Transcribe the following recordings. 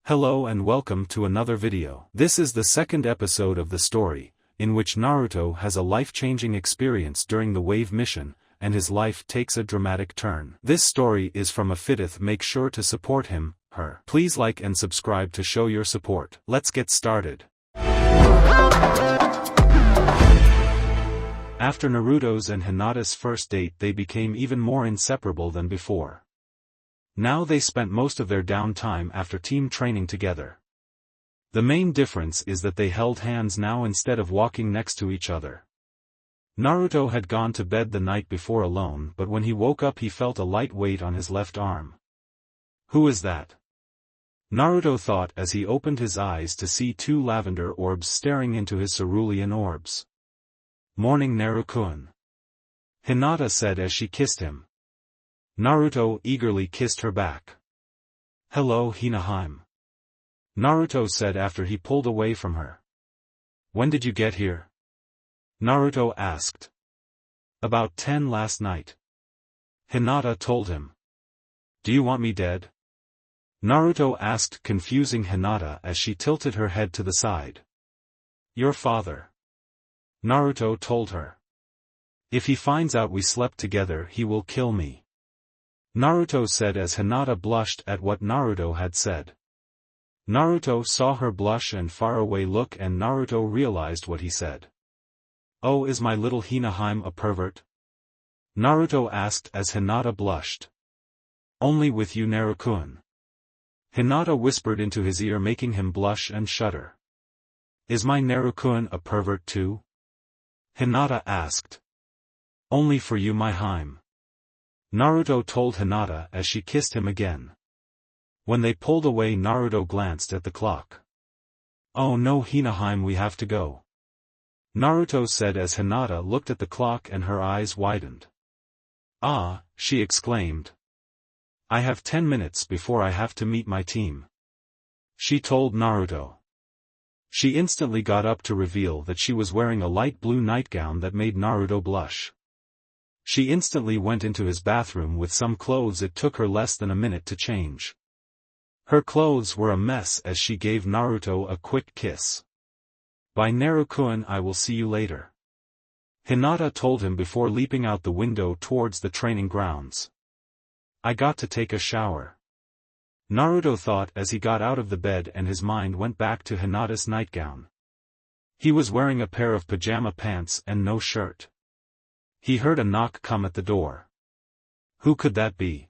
Hello and welcome to another video. This is the second episode of the story, in which Naruto has a life-changing experience during the Wave mission, and his life takes a dramatic turn. This story is from a fifth. Make sure to support him, her. Please like and subscribe to show your support. Let's get started. After Naruto's and Hinata's first date, they became even more inseparable than before. Now they spent most of their downtime after team training together. The main difference is that they held hands now instead of walking next to each other. Naruto had gone to bed the night before alone, but when he woke up he felt a light weight on his left arm. Who is that? Naruto thought as he opened his eyes to see two lavender orbs staring into his cerulean orbs. Morning, Naruto-kun, Hinata said as she kissed him. Naruto eagerly kissed her back. Hello, Hinata, Naruto said after he pulled away from her. When did you get here? Naruto asked. About 10 last night. Hinata told him. Do you want me dead? Naruto asked, confusing Hinata as she tilted her head to the side. Your father, Naruto told her. If he finds out we slept together, he will kill me, Naruto said as Hinata blushed at what Naruto had said. Naruto saw her blush and faraway look, and Naruto realized what he said. Oh, is my little Hinata a pervert? Naruto asked as Hinata blushed. Only with you, Naruto-kun, Hinata whispered into his ear, making him blush and shudder. Is my Naruto-kun a pervert too? Hinata asked. Only for you, my Hime, Naruto told Hinata as she kissed him again. When they pulled away, Naruto glanced at the clock. Oh no, Hinata, we have to go, Naruto said as Hinata looked at the clock and her eyes widened. Ah, she exclaimed. I have 10 minutes before I have to meet my team, she told Naruto. She instantly got up to reveal that she was wearing a light blue nightgown that made Naruto blush. She instantly went into his bathroom with some clothes. It took her less than a minute to change. Her clothes were a mess as she gave Naruto a quick kiss. Bye, Naruto-kun, I will see you later, Hinata told him before leaping out the window towards the training grounds. I got to take a shower, Naruto thought as he got out of the bed, and his mind went back to Hinata's nightgown. He was wearing a pair of pajama pants and no shirt. He heard a knock come at the door. Who could that be?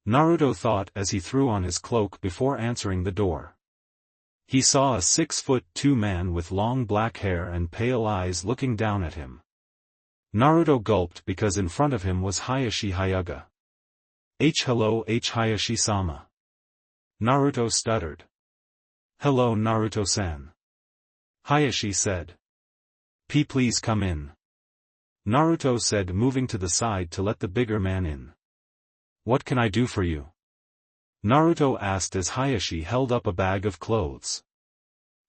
Naruto thought as he threw on his cloak before answering the door. He saw a 6'2" man with long black hair and pale eyes looking down at him. Naruto gulped because in front of him was Hayashi Hyuga. Hello Hayashi-sama, Naruto stuttered. Hello Naruto-san, Hayashi said. Please come in, Naruto said, moving to the side to let the bigger man in. What can I do for you? Naruto asked as Hayashi held up a bag of clothes.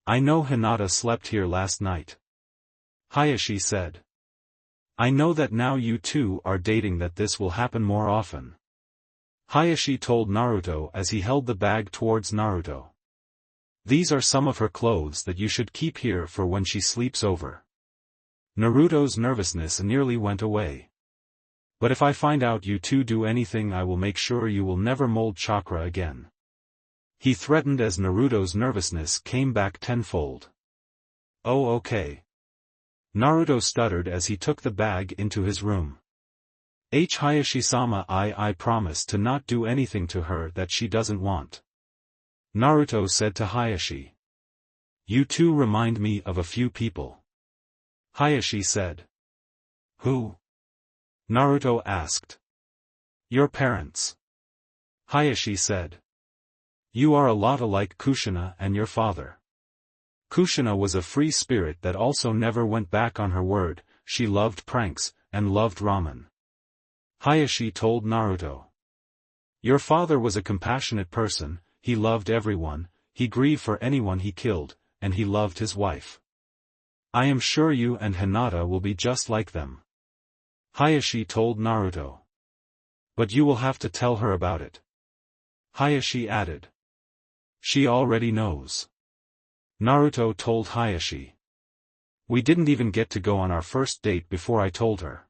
I know Hinata slept here last night, Hayashi said. I know that now you two are dating, that this will happen more often, Hayashi told Naruto as he held the bag towards Naruto. These are some of her clothes that you should keep here for when she sleeps over. Naruto's nervousness nearly went away. But if I find out you two do anything, I will make sure you will never mold chakra again, he threatened as Naruto's nervousness came back tenfold. Oh okay, Naruto stuttered as he took the bag into his room. Hayashi-sama, I promise to not do anything to her that she doesn't want, Naruto said to Hayashi. You two remind me of a few people, Hayashi said. Who? Naruto asked. Your parents, Hayashi said. You are a lot alike Kushina and your father. Kushina was a free spirit that also never went back on her word. She loved pranks, and loved ramen, Hayashi told Naruto. Your father was a compassionate person, he loved everyone, he grieved for anyone he killed, and he loved his wife. I am sure you and Hinata will be just like them, Hayashi told Naruto. But you will have to tell her about it, Hayashi added. She already knows. Naruto told Hayashi. We didn't even get to go on our first date before I told her.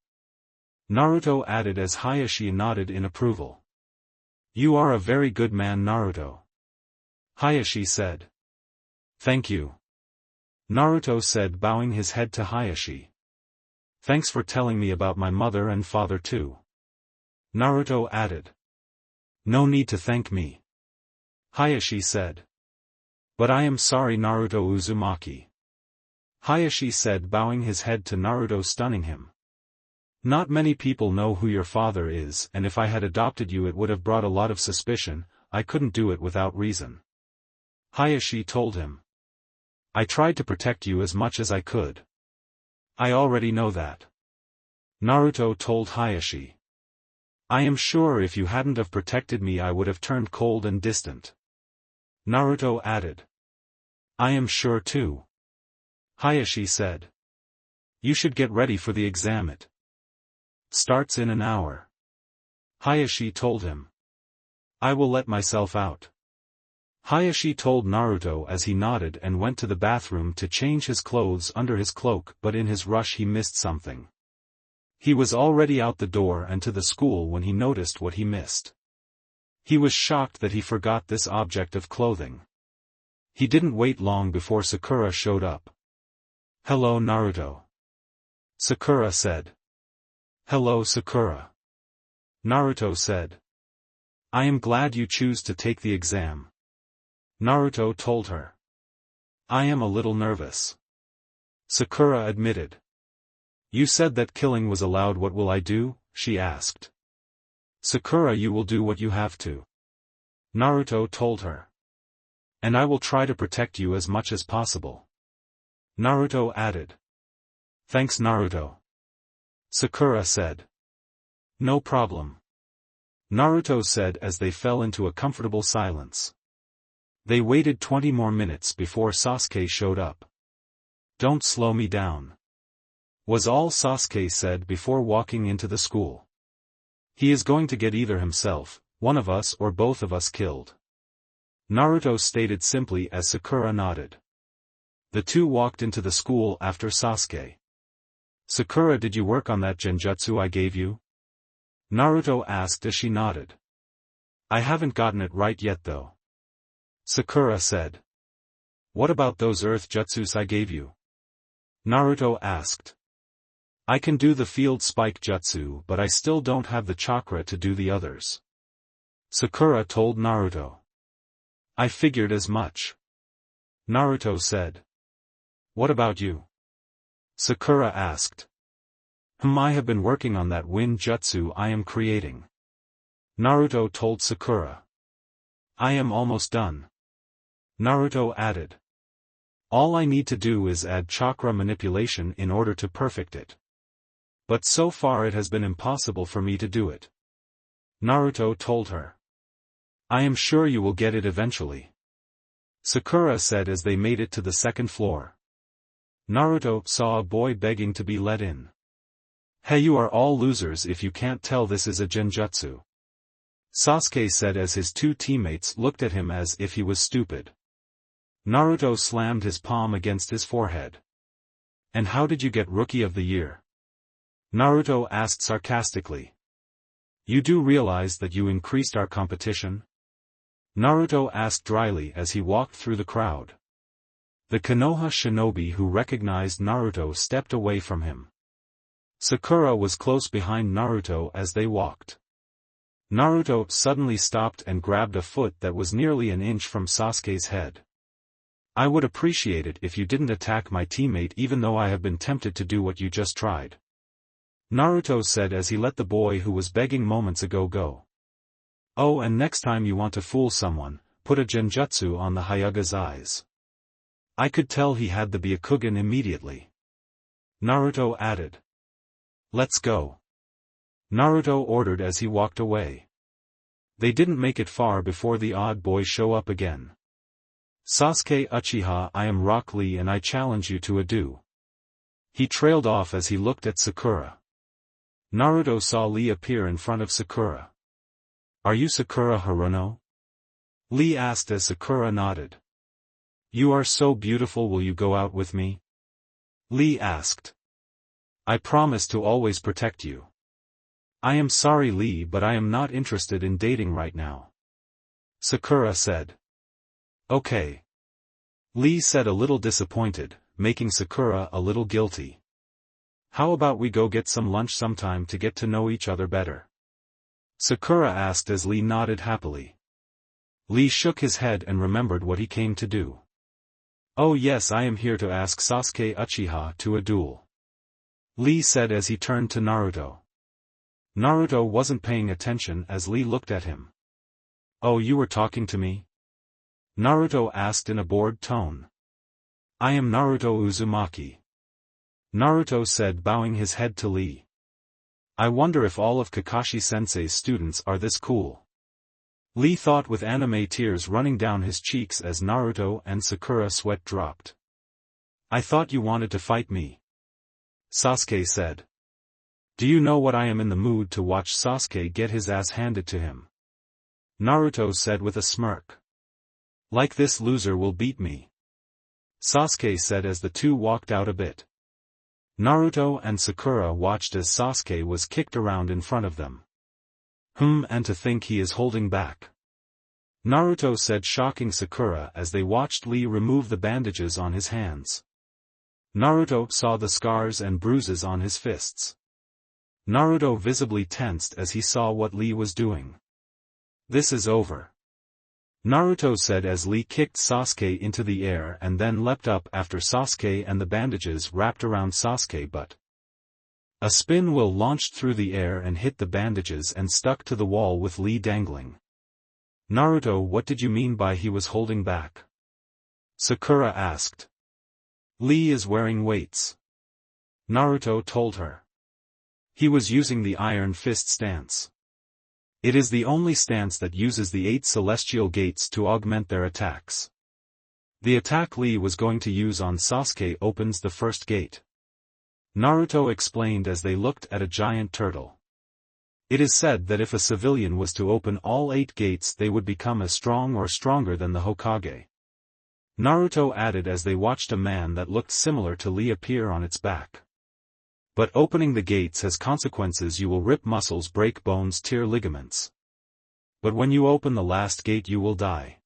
Naruto added as Hayashi nodded in approval. You are a very good man, Naruto. Hayashi said. Thank you. Naruto said, bowing his head to Hayashi. Thanks for telling me about my mother and father too. Naruto added. No need to thank me. Hayashi said. But I am sorry, Naruto Uzumaki. Hayashi said, bowing his head to Naruto, stunning him. Not many people know who your father is, and if I had adopted you it would have brought a lot of suspicion. I couldn't do it without reason. Hayashi told him. I tried to protect you as much as I could. I already know that. Naruto told Hayashi. I am sure if you hadn't have protected me I would have turned cold and distant. Naruto added. I am sure too. Hayashi said. You should get ready for the exam. It starts in an hour. Hayashi told him. I will let myself out. Hayashi told Naruto as he nodded and went to the bathroom to change his clothes under his cloak, but in his rush he missed something. He was already out the door and to the school when he noticed what he missed. He was shocked that he forgot this object of clothing. He didn't wait long before Sakura showed up. Hello, Naruto. Sakura said. Hello, Sakura. Naruto said. I am glad you choose to take the exam. Naruto told her. I am a little nervous. Sakura admitted. You said that killing was allowed. What will I do? She asked. Sakura, you will do what you have to. Naruto told her. And I will try to protect you as much as possible. Naruto added. Thanks, Naruto. Sakura said. No problem. Naruto said as they fell into a comfortable silence. They waited 20 more minutes before Sasuke showed up. Don't slow me down. Was all Sasuke said before walking into the school. He is going to get either himself, one of us or both of us killed. Naruto stated simply as Sakura nodded. The two walked into the school after Sasuke. Sakura, did you work on that genjutsu I gave you? Naruto asked as she nodded. I haven't gotten it right yet though. Sakura said. What about those earth jutsus I gave you? Naruto asked. I can do the field spike jutsu, but I still don't have the chakra to do the others. Sakura told Naruto. I figured as much. Naruto said. What about you? Sakura asked. I have been working on that wind jutsu I am creating. Naruto told Sakura. I am almost done. Naruto added. All I need to do is add chakra manipulation in order to perfect it. But so far it has been impossible for me to do it. Naruto told her. I am sure you will get it eventually. Sakura said as they made it to the second floor. Naruto saw a boy begging to be let in. Hey, you are all losers if you can't tell this is a genjutsu. Sasuke said as his two teammates looked at him as if he was stupid. Naruto slammed his palm against his forehead. And how did you get Rookie of the Year? Naruto asked sarcastically. You do realize that you increased our competition? Naruto asked dryly as he walked through the crowd. The Konoha shinobi who recognized Naruto stepped away from him. Sakura was close behind Naruto as they walked. Naruto suddenly stopped and grabbed a foot that was nearly an inch from Sasuke's head. I would appreciate it if you didn't attack my teammate even though I have been tempted to do what you just tried. Naruto said as he let the boy who was begging moments ago go. Oh, and next time you want to fool someone, put a genjutsu on the Hyuga's eyes. I could tell he had the Byakugan immediately. Naruto added. Let's go. Naruto ordered as he walked away. They didn't make it far before the odd boy show up again. Sasuke Uchiha, I am Rock Lee and I challenge you to a duel. He trailed off as he looked at Sakura. Naruto saw Lee appear in front of Sakura. Are you Sakura Haruno? Lee asked as Sakura nodded. You are so beautiful, will you go out with me? Lee asked. I promise to always protect you. I am sorry Lee, but I am not interested in dating right now. Sakura said. Okay. Lee said, a little disappointed, making Sakura a little guilty. How about we go get some lunch sometime to get to know each other better? Sakura asked as Lee nodded happily. Lee shook his head and remembered what he came to do. Oh yes, I am here to ask Sasuke Uchiha to a duel. Lee said as he turned to Naruto. Naruto wasn't paying attention as Lee looked at him. Oh, you were talking to me? Naruto asked in a bored tone. I am Naruto Uzumaki. Naruto said, bowing his head to Lee. I wonder if all of Kakashi-sensei's students are this cool. Lee thought with anime tears running down his cheeks as Naruto and Sakura sweat dropped. I thought you wanted to fight me. Sasuke said. Do you know what, I am in the mood to watch Sasuke get his ass handed to him. Naruto said with a smirk. Like this loser will beat me. Sasuke said as the two walked out a bit. Naruto and Sakura watched as Sasuke was kicked around in front of them. And to think he is holding back. Naruto said, shocking Sakura as they watched Lee remove the bandages on his hands. Naruto saw the scars and bruises on his fists. Naruto visibly tensed as he saw what Lee was doing. This is over. Naruto said as Lee kicked Sasuke into the air and then leapt up after Sasuke and the bandages wrapped around Sasuke, but a spin wheel launched through the air and hit the bandages and stuck to the wall with Lee dangling. Naruto, what did you mean by he was holding back? Sakura asked. Lee is wearing weights. Naruto told her. He was using the Iron Fist stance. It is the only stance that uses the 8 celestial gates to augment their attacks. The attack Lee was going to use on Sasuke opens the first gate. Naruto explained as they looked at a giant turtle. It is said that if a civilian was to open all 8 gates, they would become as strong or stronger than the Hokage. Naruto added as they watched a man that looked similar to Lee appear on its back. But opening the gates has consequences. You will rip muscles, break bones, tear ligaments. But when you open the last gate you will die.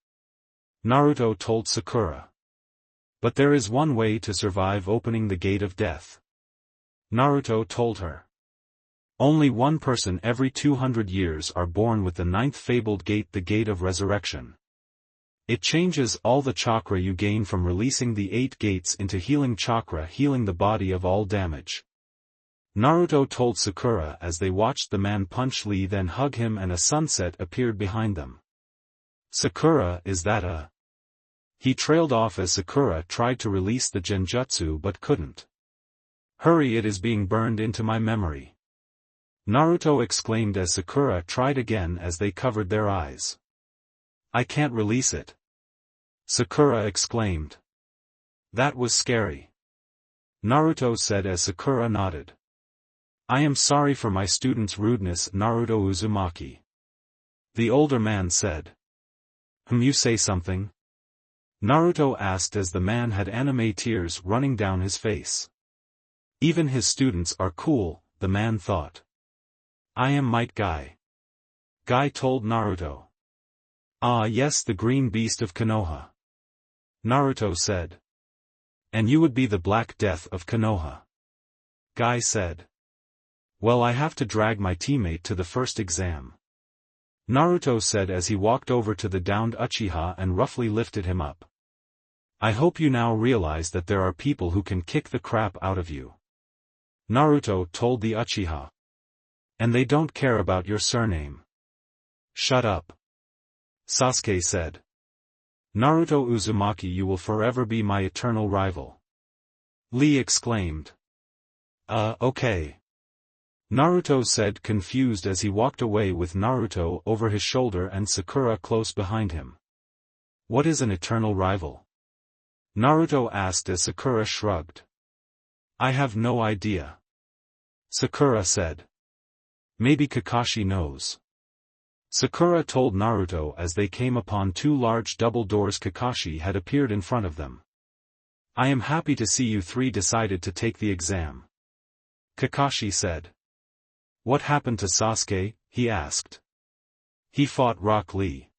Naruto told Sakura. But there is one way to survive opening the gate of death. Naruto told her. Only one person every 200 years are born with the 9th fabled gate, the gate of resurrection. It changes all the chakra you gain from releasing the 8 gates into healing chakra, healing the body of all damage. Naruto told Sakura as they watched the man punch Lee, then hug him, and a sunset appeared behind them. Sakura, is that a... He trailed off as Sakura tried to release the genjutsu but couldn't. Hurry, it is being burned into my memory. Naruto exclaimed as Sakura tried again as they covered their eyes. I can't release it. Sakura exclaimed. That was scary. Naruto said as Sakura nodded. I am sorry for my student's rudeness, Naruto Uzumaki. The older man said. You say something? Naruto asked as the man had anime tears running down his face. Even his students are cool, the man thought. I am Might Guy. Guy told Naruto. Ah yes, the green beast of Konoha. Naruto said. And you would be the Black Death of Konoha. Guy said. Well, I have to drag my teammate to the first exam. Naruto said as he walked over to the downed Uchiha and roughly lifted him up. I hope you now realize that there are people who can kick the crap out of you. Naruto told the Uchiha. And they don't care about your surname. Shut up. Sasuke said. Naruto Uzumaki, you will forever be my eternal rival. Lee exclaimed. Okay. Naruto said, confused as he walked away with Naruto over his shoulder and Sakura close behind him. What is an eternal rival? Naruto asked as Sakura shrugged. I have no idea. Sakura said. Maybe Kakashi knows. Sakura told Naruto as they came upon two large double doors. Kakashi had appeared in front of them. I am happy to see you three decided to take the exam. Kakashi said. What happened to Sasuke? He asked. He fought Rock Lee.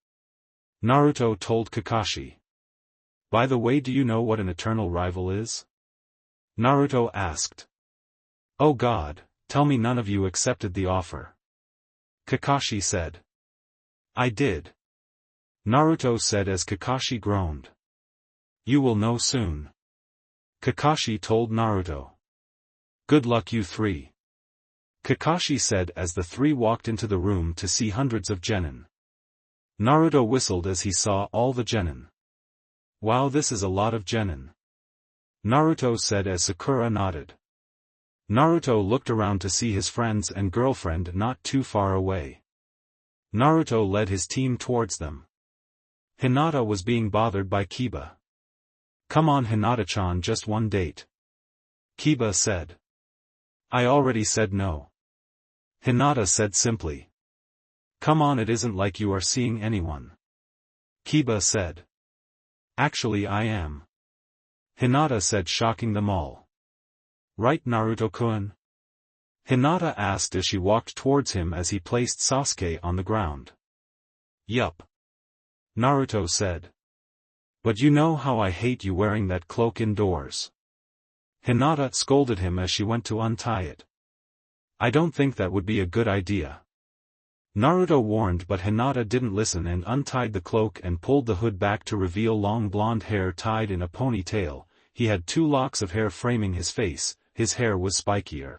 Naruto told Kakashi. By the way, do you know what an eternal rival is? Naruto asked. Oh God, tell me none of you accepted the offer. Kakashi said. I did. Naruto said as Kakashi groaned. You will know soon. Kakashi told Naruto. Good luck you three. Kakashi said as the three walked into the room to see hundreds of genin. Naruto whistled as he saw all the genin. Wow, this is a lot of genin. Naruto said as Sakura nodded. Naruto looked around to see his friends and girlfriend not too far away. Naruto led his team towards them. Hinata was being bothered by Kiba. Come on Hinata-chan, just one date. Kiba said. I already said no. Hinata said simply. Come on, it isn't like you are seeing anyone. Kiba said. Actually I am. Hinata said, shocking them all. Right Naruto-kun? Hinata asked as she walked towards him as he placed Sasuke on the ground. Yup. Naruto said. But you know how I hate you wearing that cloak indoors. Hinata scolded him as she went to untie it. I don't think that would be a good idea. Naruto warned, but Hinata didn't listen and untied the cloak and pulled the hood back to reveal long blonde hair tied in a ponytail. He had two locks of hair framing his face, his hair was spikier.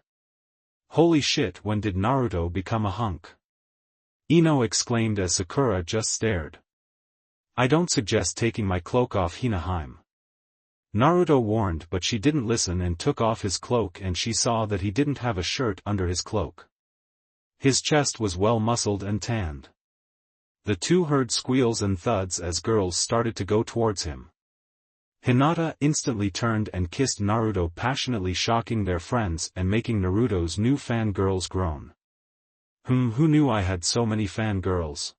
Holy shit, when did Naruto become a hunk? Ino exclaimed as Sakura just stared. I don't suggest taking my cloak off, Hinaheim. Naruto warned, but she didn't listen and took off his cloak, and she saw that he didn't have a shirt under his cloak. His chest was well muscled and tanned. The two heard squeals and thuds as girls started to go towards him. Hinata instantly turned and kissed Naruto passionately, shocking their friends and making Naruto's new fangirls groan. Who knew I had so many fangirls?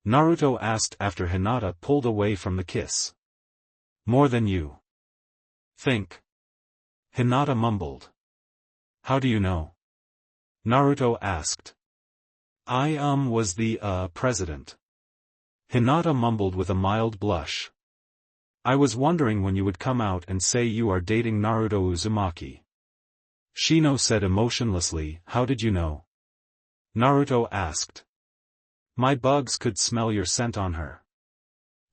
Naruto asked after Hinata pulled away from the kiss. More than you think. Hinata mumbled. How do you know? Naruto asked. I was the president. Hinata mumbled with a mild blush. I was wondering when you would come out and say you are dating Naruto Uzumaki. Shino said emotionlessly. How did you know? Naruto asked. My bugs could smell your scent on her.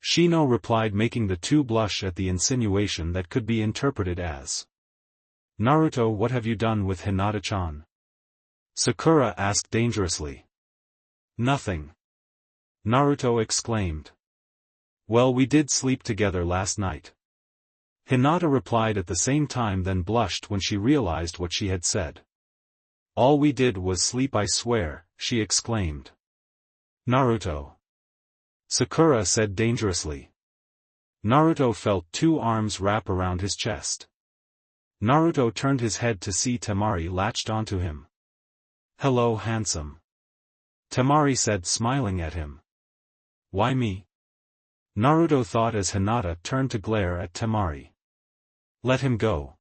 Shino replied, making the two blush at the insinuation that could be interpreted as. Naruto, what have you done with Hinata-chan? Sakura asked dangerously. Nothing. Naruto exclaimed. Well, we did sleep together last night. Hinata replied at the same time, then blushed when she realized what she had said. All we did was sleep, I swear, she exclaimed. Naruto. Sakura said dangerously. Naruto felt two arms wrap around his chest. Naruto turned his head to see Temari latched onto him. Hello, handsome. Temari said, smiling at him. Why me? Naruto thought as Hinata turned to glare at Temari. Let him go.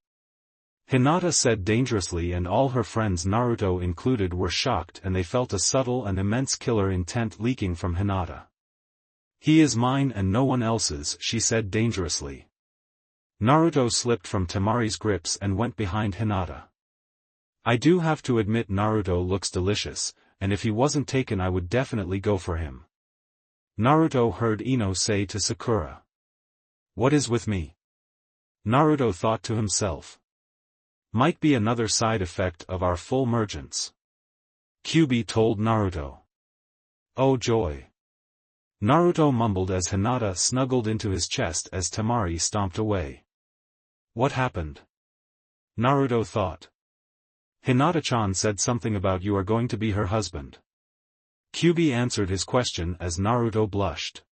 Hinata said dangerously, and all her friends, Naruto included, were shocked, and they felt a subtle and immense killer intent leaking from Hinata. He is mine and no one else's, she said dangerously. Naruto slipped from Temari's grips and went behind Hinata. I do have to admit Naruto looks delicious, and if he wasn't taken I would definitely go for him. Naruto heard Ino say to Sakura. What is with me? Naruto thought to himself. Might be another side effect of our full mergence. Kyubi told Naruto. Oh joy. Naruto mumbled as Hinata snuggled into his chest as Temari stomped away. What happened? Naruto thought. Hinata-chan said something about you are going to be her husband. Kyubi answered his question as Naruto blushed.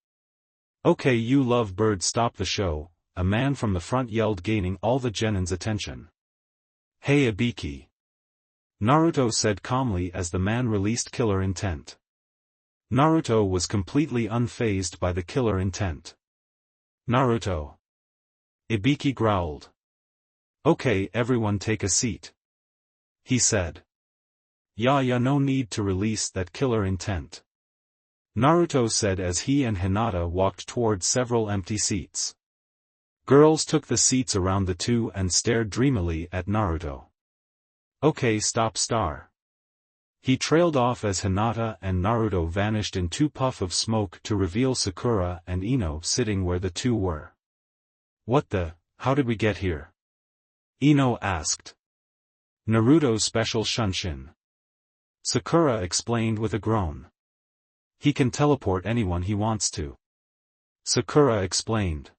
Okay, you love bird, stop the show, a man from the front yelled, gaining all the genin's attention. Hey Ibiki. Naruto said calmly as the man released killer intent. Naruto was completely unfazed by the killer intent. Naruto. Ibiki growled. Okay, everyone take a seat, he said. Yeah, no need to release that killer intent, Naruto said as he and Hinata walked toward several empty seats. Girls took the seats around the two and stared dreamily at Naruto. Okay, stop star. He trailed off as Hinata and Naruto vanished in two puffs of smoke to reveal Sakura and Ino sitting where the two were. What the, how did we get here? Ino asked. Naruto's special shunshin. Sakura explained with a groan. He can teleport anyone he wants to. Sakura explained.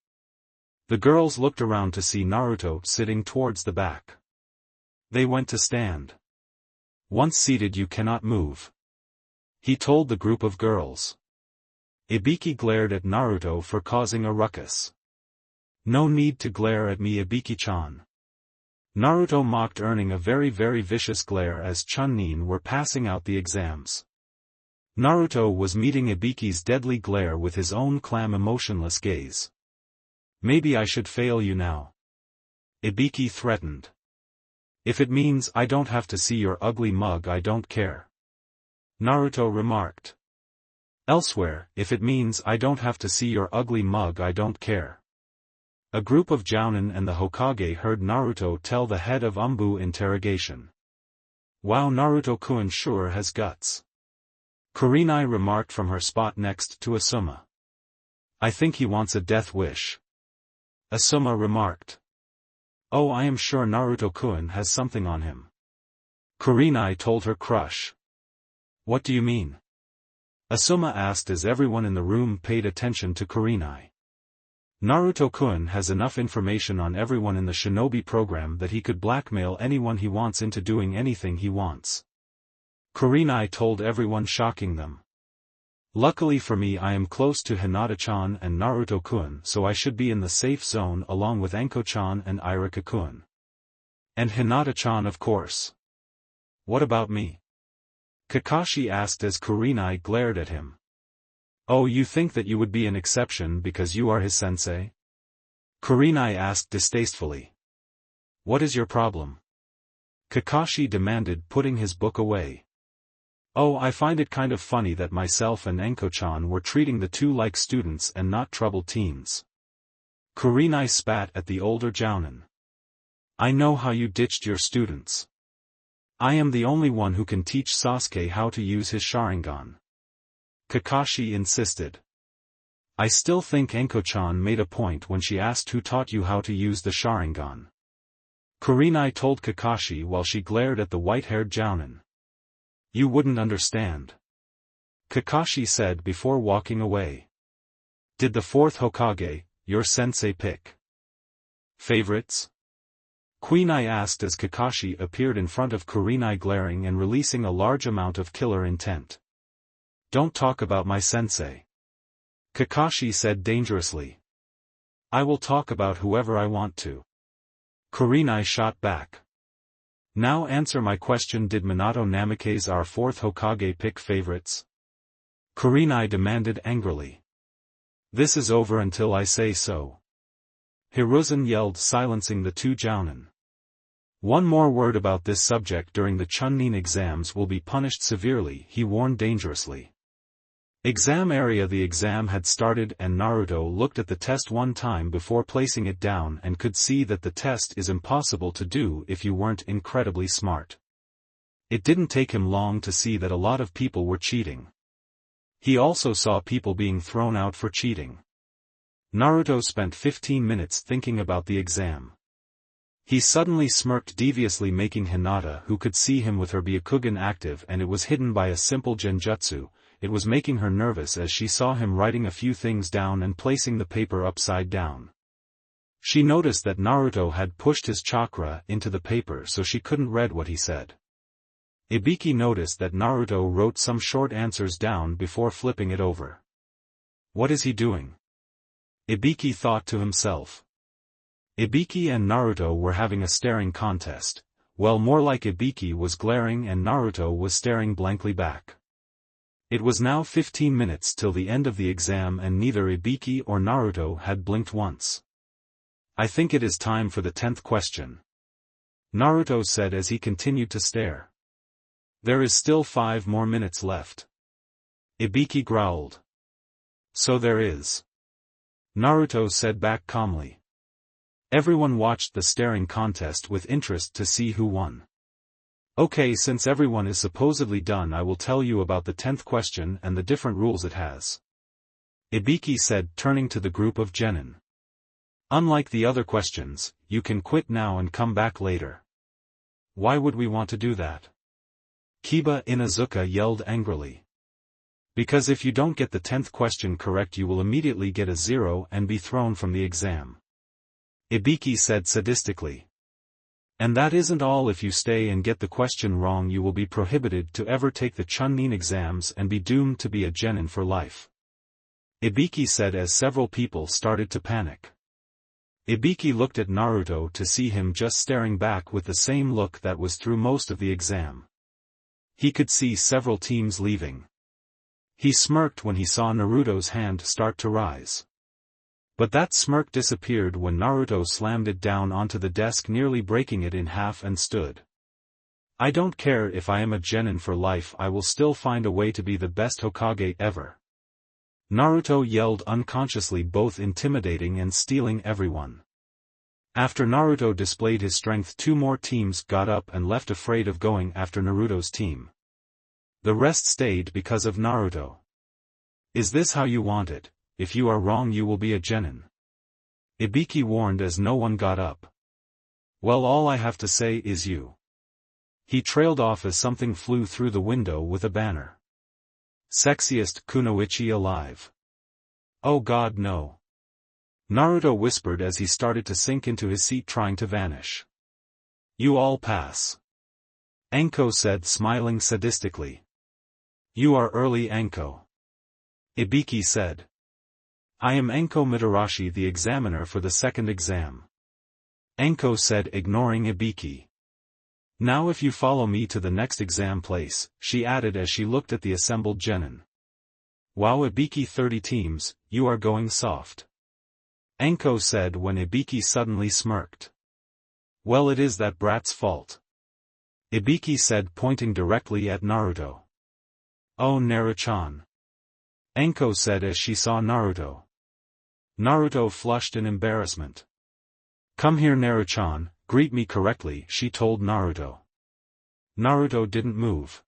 The girls looked around to see Naruto sitting towards the back. They went to stand. Once seated you cannot move, he told the group of girls. Ibiki glared at Naruto for causing a ruckus. No need to glare at me, Ibiki-chan. Naruto mocked, earning a very vicious glare as Chunin were passing out the exams. Naruto was meeting Ibiki's deadly glare with his own calm emotionless gaze. Maybe I should fail you now, Ibiki threatened. If it means I don't have to see your ugly mug, I don't care, Naruto remarked. Elsewhere, if it means I don't have to see your ugly mug, I don't care. A group of Jounin and the Hokage heard Naruto tell the head of Umbu interrogation. Wow, Naruto-kun sure has guts, Kurenai remarked from her spot next to Asuma. I think he wants a death wish, Asuma remarked. Oh, I am sure Naruto-kun has something on him, Kurenai told her crush. What do you mean? Asuma asked as everyone in the room paid attention to Kurenai. Naruto-kun has enough information on everyone in the Shinobi program that he could blackmail anyone he wants into doing anything he wants, Kurenai told everyone, shocking them. Luckily for me, I am close to Hinata-chan and Naruto-kun, so I should be in the safe zone along with Anko-chan and Iruka-kun. And Hinata-chan, of course. What about me? Kakashi asked as Kurenai glared at him. Oh, you think that you would be an exception because you are his sensei? Kurenai asked distastefully. What is your problem? Kakashi demanded, putting his book away. Oh, I find it kind of funny that myself and Anko-chan were treating the two like students and not troubled teens. Kurenai spat at the older Jounin. I know how you ditched your students. I am the only one who can teach Sasuke how to use his Sharingan, Kakashi insisted. I still think Anko-chan made a point when she asked who taught you how to use the Sharingan, Kurenai told Kakashi while she glared at the white-haired Jounin. You wouldn't understand, Kakashi said before walking away. Did the fourth Hokage, your sensei, pick favorites? Kurenai asked as Kakashi appeared in front of Kurenai glaring and releasing a large amount of killer intent. Don't talk about my sensei, Kakashi said dangerously. I will talk about whoever I want to, Kurenai shot back. Now answer my question, did Minato Namikaze, our fourth Hokage, pick favorites? Kurenai demanded angrily. This is over until I say so, Hiruzen yelled, silencing the two Jounin. One more word about this subject during the Chunin exams will be punished severely, he warned dangerously. Exam area. The exam had started and Naruto looked at the test one time before placing it down and could see that the test is impossible to do if you weren't incredibly smart. It didn't take him long to see that a lot of people were cheating. He also saw people being thrown out for cheating. Naruto spent 15 minutes thinking about the exam. He suddenly smirked deviously, making Hinata, who could see him with her Byakugan active and it was hidden by a simple genjutsu. It was making her nervous as she saw him writing a few things down and placing the paper upside down. She noticed that Naruto had pushed his chakra into the paper so she couldn't read what he said. Ibiki noticed that Naruto wrote some short answers down before flipping it over. What is he doing? Ibiki thought to himself. Ibiki and Naruto were having a staring contest. Well, more like Ibiki was glaring and Naruto was staring blankly back. It was now 15 minutes till the end of the exam and neither Ibiki or Naruto had blinked once. I think it is time for the 10th question, Naruto said as he continued to stare. There is still 5 more minutes left. Ibiki growled. So there is. Naruto said back calmly. Everyone watched the staring contest with interest to see who won. Okay, since everyone is supposedly done, I will tell you about the 10th question and the different rules it has. Ibiki said, turning to the group of genin. Unlike the other questions, you can quit now and come back later. Why would we want to do that? Kiba Inuzuka yelled angrily. Because if you don't get the 10th question correct you will immediately get a 0 and be thrown from the exam. Ibiki said sadistically. And that isn't all, if you stay and get the question wrong you will be prohibited to ever take the Chunin exams and be doomed to be a genin for life. Ibiki said as several people started to panic. Ibiki looked at Naruto to see him just staring back with the same look that was through most of the exam. He could see several teams leaving. He smirked when he saw Naruto's hand start to rise. But that smirk disappeared when Naruto slammed it down onto the desk, nearly breaking it in half, and stood. I don't care if I am a genin for life, I will still find a way to be the best Hokage ever. Naruto yelled unconsciously, both intimidating and stealing everyone. After Naruto displayed his strength, 2 more teams got up and left, afraid of going after Naruto's team. The rest stayed because of Naruto. Is this how you want it? If you are wrong you will be a genin. Ibiki warned as no one got up. Well, all I have to say is you. He trailed off as something flew through the window with a banner. Sexiest kunoichi alive. Oh God, no. Naruto whispered as he started to sink into his seat, trying to vanish. You all pass. Anko said, smiling sadistically. You are early, Anko. Ibiki said. I am Anko Mitarashi, the examiner for the 2nd exam. Anko said, ignoring Ibiki. Now if you follow me to the next exam place, she added as she looked at the assembled genin. Wow, Ibiki, 30 teams, you are going soft. Anko said when Ibiki suddenly smirked. Well, it is that brat's fault. Ibiki said, pointing directly at Naruto. Oh, Naruto-chan. Anko said as she saw Naruto. Naruto flushed in embarrassment. Come here, Naruto-chan, greet me correctly, she told Naruto. Naruto didn't move.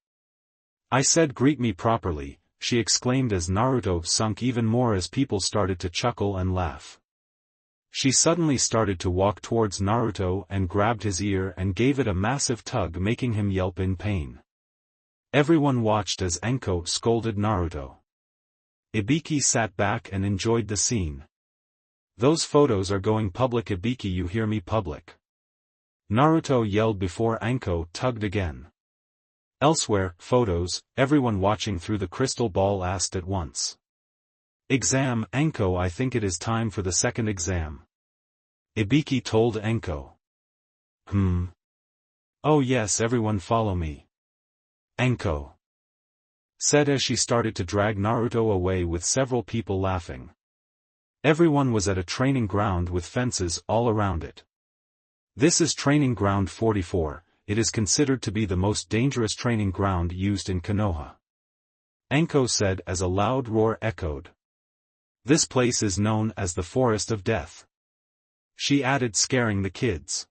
I said greet me properly, she exclaimed as Naruto sunk even more as people started to chuckle and laugh. She suddenly started to walk towards Naruto and grabbed his ear and gave it a massive tug, making him yelp in pain. Everyone watched as Anko scolded Naruto. Ibiki sat back and enjoyed the scene. Those photos are going public, Ibiki, you hear me, public. Naruto yelled before Anko tugged again. Elsewhere, photos, everyone watching through the crystal ball asked at once. Exam, Anko, I think it is time for the 2nd exam. Ibiki told Anko. Oh yes, everyone follow me. Anko said as she started to drag Naruto away with several people laughing. Everyone was at a training ground with fences all around it. This is training ground 44, it is considered to be the most dangerous training ground used in Konoha. Anko said as a loud roar echoed. This place is known as the Forest of Death. She added, scaring the kids.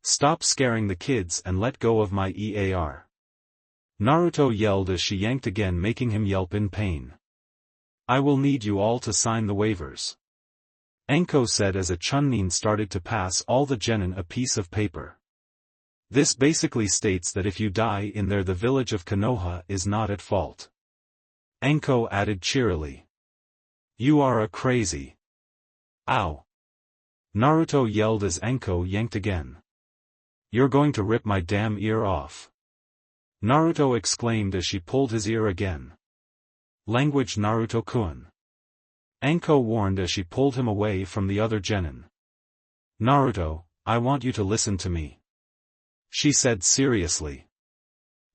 Stop scaring the kids and let go of my EAR. Naruto yelled as she yanked again, making him yelp in pain. I will need you all to sign the waivers. Anko said as a Chunin started to pass all the genin a piece of paper. This basically states that if you die in there the village of Konoha is not at fault. Anko added cheerily. You are a crazy. Ow. Naruto yelled as Anko yanked again. You're going to rip my damn ear off. Naruto exclaimed as she pulled his ear again. Language, Naruto-kun. Anko warned as she pulled him away from the other genin. Naruto, I want you to listen to me. She said seriously.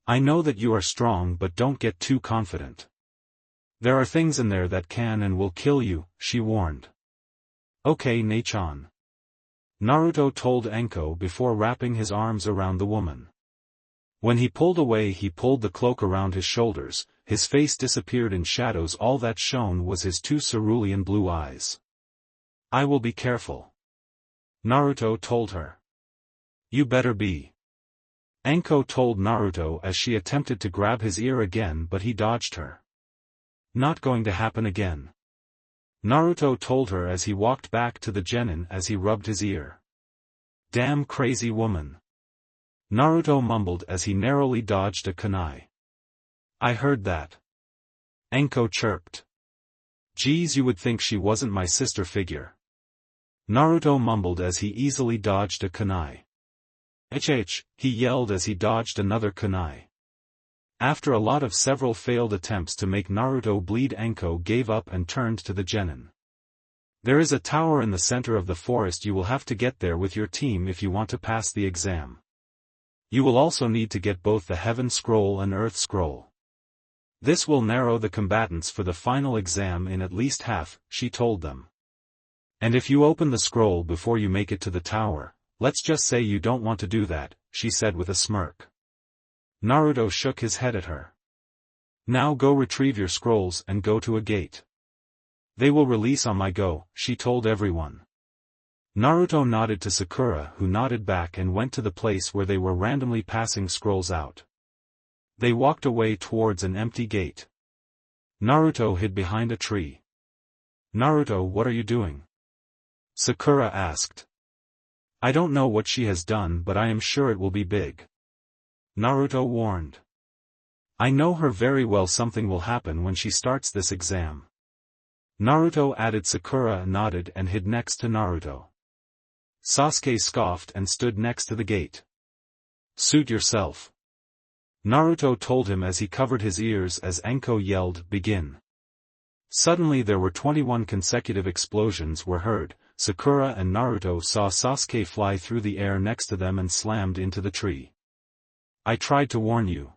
I know that you are strong, but don't get too confident. There are things in there that can and will kill you, she warned. Okay, Ne-chan. Naruto told Anko before wrapping his arms around the woman. When he pulled away, he pulled the cloak around his shoulders, his face disappeared in shadows, all that shone was his two cerulean blue eyes. I will be careful. Naruto told her. You better be. Anko told Naruto as she attempted to grab his ear again, but he dodged her. Not going to happen again. Naruto told her as he walked back to the genin as he rubbed his ear. Damn crazy woman. Naruto mumbled as he narrowly dodged a kunai. I heard that. Anko chirped. Geez, you would think she wasn't my sister figure. Naruto mumbled as he easily dodged a kunai. He yelled as he dodged another kunai. After a lot of several failed attempts to make Naruto bleed, Anko gave up and turned to the genin. There is a tower in the center of the forest. You will have to get there with your team if you want to pass the exam. You will also need to get both the Heaven Scroll and Earth Scroll. This will narrow the combatants for the final exam in at least half, she told them. And if you open the scroll before you make it to the tower, let's just say you don't want to do that, she said with a smirk. Naruto shook his head at her. Now go retrieve your scrolls and go to a gate. They will release on my go, she told everyone. Naruto nodded to Sakura, who nodded back and went to the place where they were randomly passing scrolls out. They walked away towards an empty gate. Naruto hid behind a tree. Naruto, what are you doing? Sakura asked. I don't know what she has done, but I am sure it will be big. Naruto warned. I know her very well, something will happen when she starts this exam. Naruto added. Sakura nodded and hid next to Naruto. Sasuke scoffed and stood next to the gate. Suit yourself. Naruto told him as he covered his ears as Anko yelled, begin. Suddenly there were 21 consecutive explosions were heard. Sakura and Naruto saw Sasuke fly through the air next to them and slammed into the tree. I tried to warn you.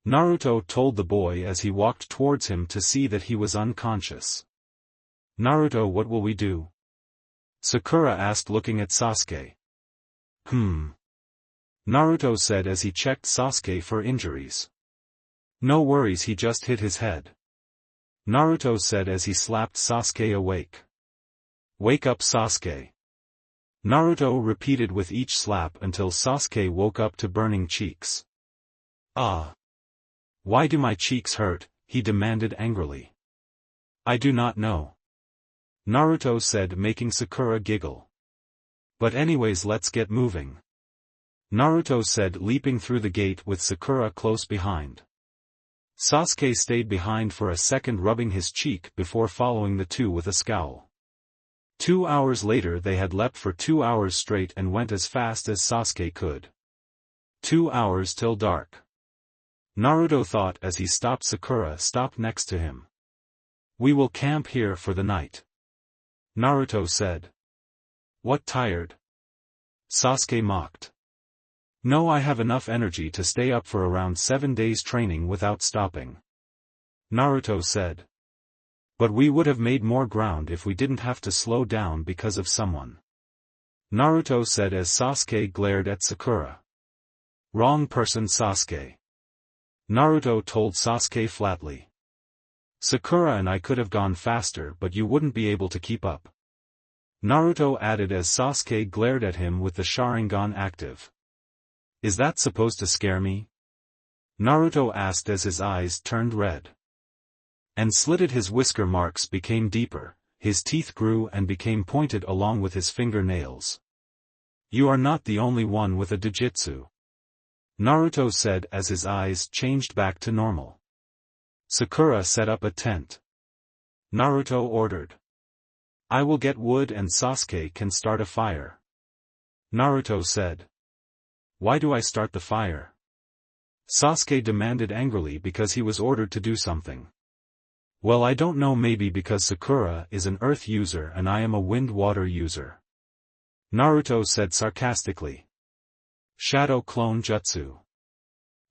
Naruto told the boy as he walked towards him to see that he was unconscious. Naruto, what will we do? Sakura asked, looking at Sasuke. Naruto said as he checked Sasuke for injuries. No worries, he just hit his head. Naruto said as he slapped Sasuke awake. Wake up, Sasuke. Naruto repeated with each slap until Sasuke woke up to burning cheeks. Ah! Why do my cheeks hurt? He demanded angrily. I do not know. Naruto said, making Sakura giggle. But anyways, let's get moving. Naruto said, leaping through the gate with Sakura close behind. Sasuke stayed behind for a second, rubbing his cheek before following the two with a scowl. 2 hours later they had leapt for 2 hours straight and went as fast as Sasuke could. 2 hours till dark. Naruto thought as he stopped. Sakura stopped next to him. We will camp here for the night. Naruto said. What, tired? Sasuke mocked. No, I have enough energy to stay up for around 7 days training without stopping. Naruto said. But we would have made more ground if we didn't have to slow down because of someone. Naruto said as Sasuke glared at Sakura. Wrong person, Sasuke. Naruto told Sasuke flatly. Sakura and I could have gone faster, but you wouldn't be able to keep up. Naruto added as Sasuke glared at him with the Sharingan active. Is that supposed to scare me? Naruto asked as his eyes turned red. And slitted, his whisker marks became deeper, his teeth grew and became pointed along with his fingernails. You are not the only one with a Dojutsu. Naruto said as his eyes changed back to normal. Sakura set up a tent. Naruto ordered. I will get wood and Sasuke can start a fire. Naruto said. Why do I start the fire? Sasuke demanded angrily because he was ordered to do something. Well, I don't know, maybe because Sakura is an earth user and I am a wind-water user. Naruto said sarcastically. Shadow clone jutsu.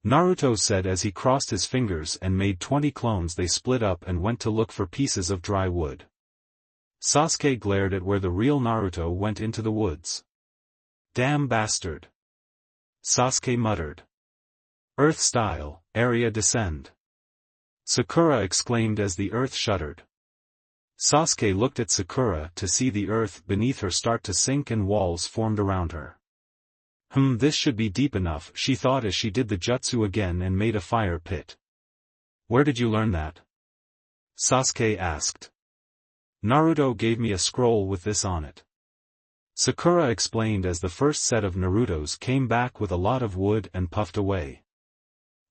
Naruto said as he crossed his fingers and made 20 clones. They split up and went to look for pieces of dry wood. Sasuke glared at where the real Naruto went into the woods. Damn bastard. Sasuke muttered. Earth style, area descend. Sakura exclaimed as the earth shuddered. Sasuke looked at Sakura to see the earth beneath her start to sink and walls formed around her. This should be deep enough, she thought as she did the jutsu again and made a fire pit. Where did you learn that? Sasuke asked. Naruto gave me a scroll with this on it. Sakura explained as the first set of Narutos came back with a lot of wood and puffed away.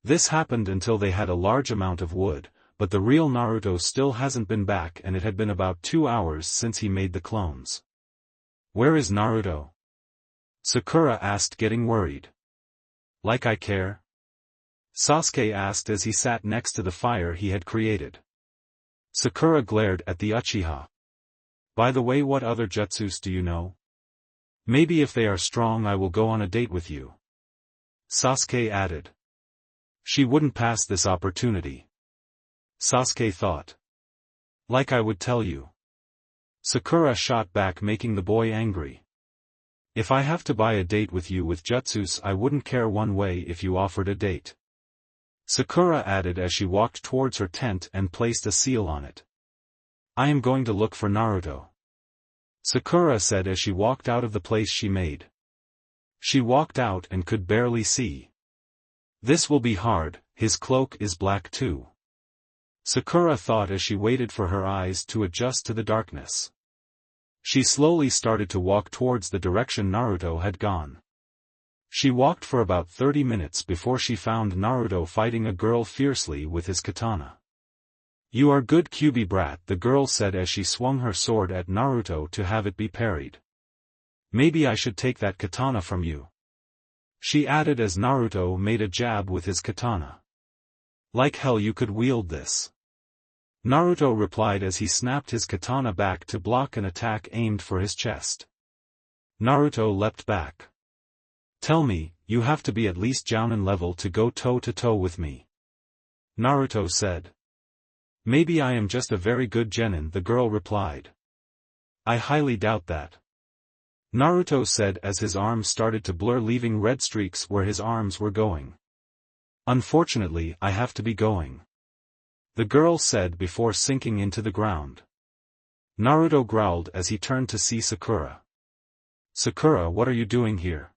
This happened until they had a large amount of wood, but the real Naruto still hasn't been back and it had been about 2 hours since he made the clones. Where is Naruto? Sakura asked, getting worried. Like I care? Sasuke asked as he sat next to the fire he had created. Sakura glared at the Uchiha. By the way, what other jutsus do you know? Maybe if they are strong I will go on a date with you. Sasuke added. She wouldn't pass this opportunity. Sasuke thought. Like I would tell you. Sakura shot back, making the boy angry. If I have to buy a date with you with jutsus I wouldn't care one way if you offered a date. Sakura added as she walked towards her tent and placed a seal on it. I am going to look for Naruto. Sakura said as she walked out of the place she made. She walked out and could barely see. This will be hard, his cloak is black too. Sakura thought as she waited for her eyes to adjust to the darkness. She slowly started to walk towards the direction Naruto had gone. She walked for about 30 minutes before she found Naruto fighting a girl fiercely with his katana. You are good Kyuubi brat, the girl said as she swung her sword at Naruto to have it be parried. Maybe I should take that katana from you. She added as Naruto made a jab with his katana. Like hell you could wield this. Naruto replied as he snapped his katana back to block an attack aimed for his chest. Naruto leapt back. Tell me, you have to be at least Jounin level to go toe-to-toe with me. Naruto said. Maybe I am just a very good genin, the girl replied. I highly doubt that. Naruto said as his arms started to blur, leaving red streaks where his arms were going. Unfortunately, I have to be going. The girl said before sinking into the ground. Naruto growled as he turned to see Sakura. Sakura, what are you doing here?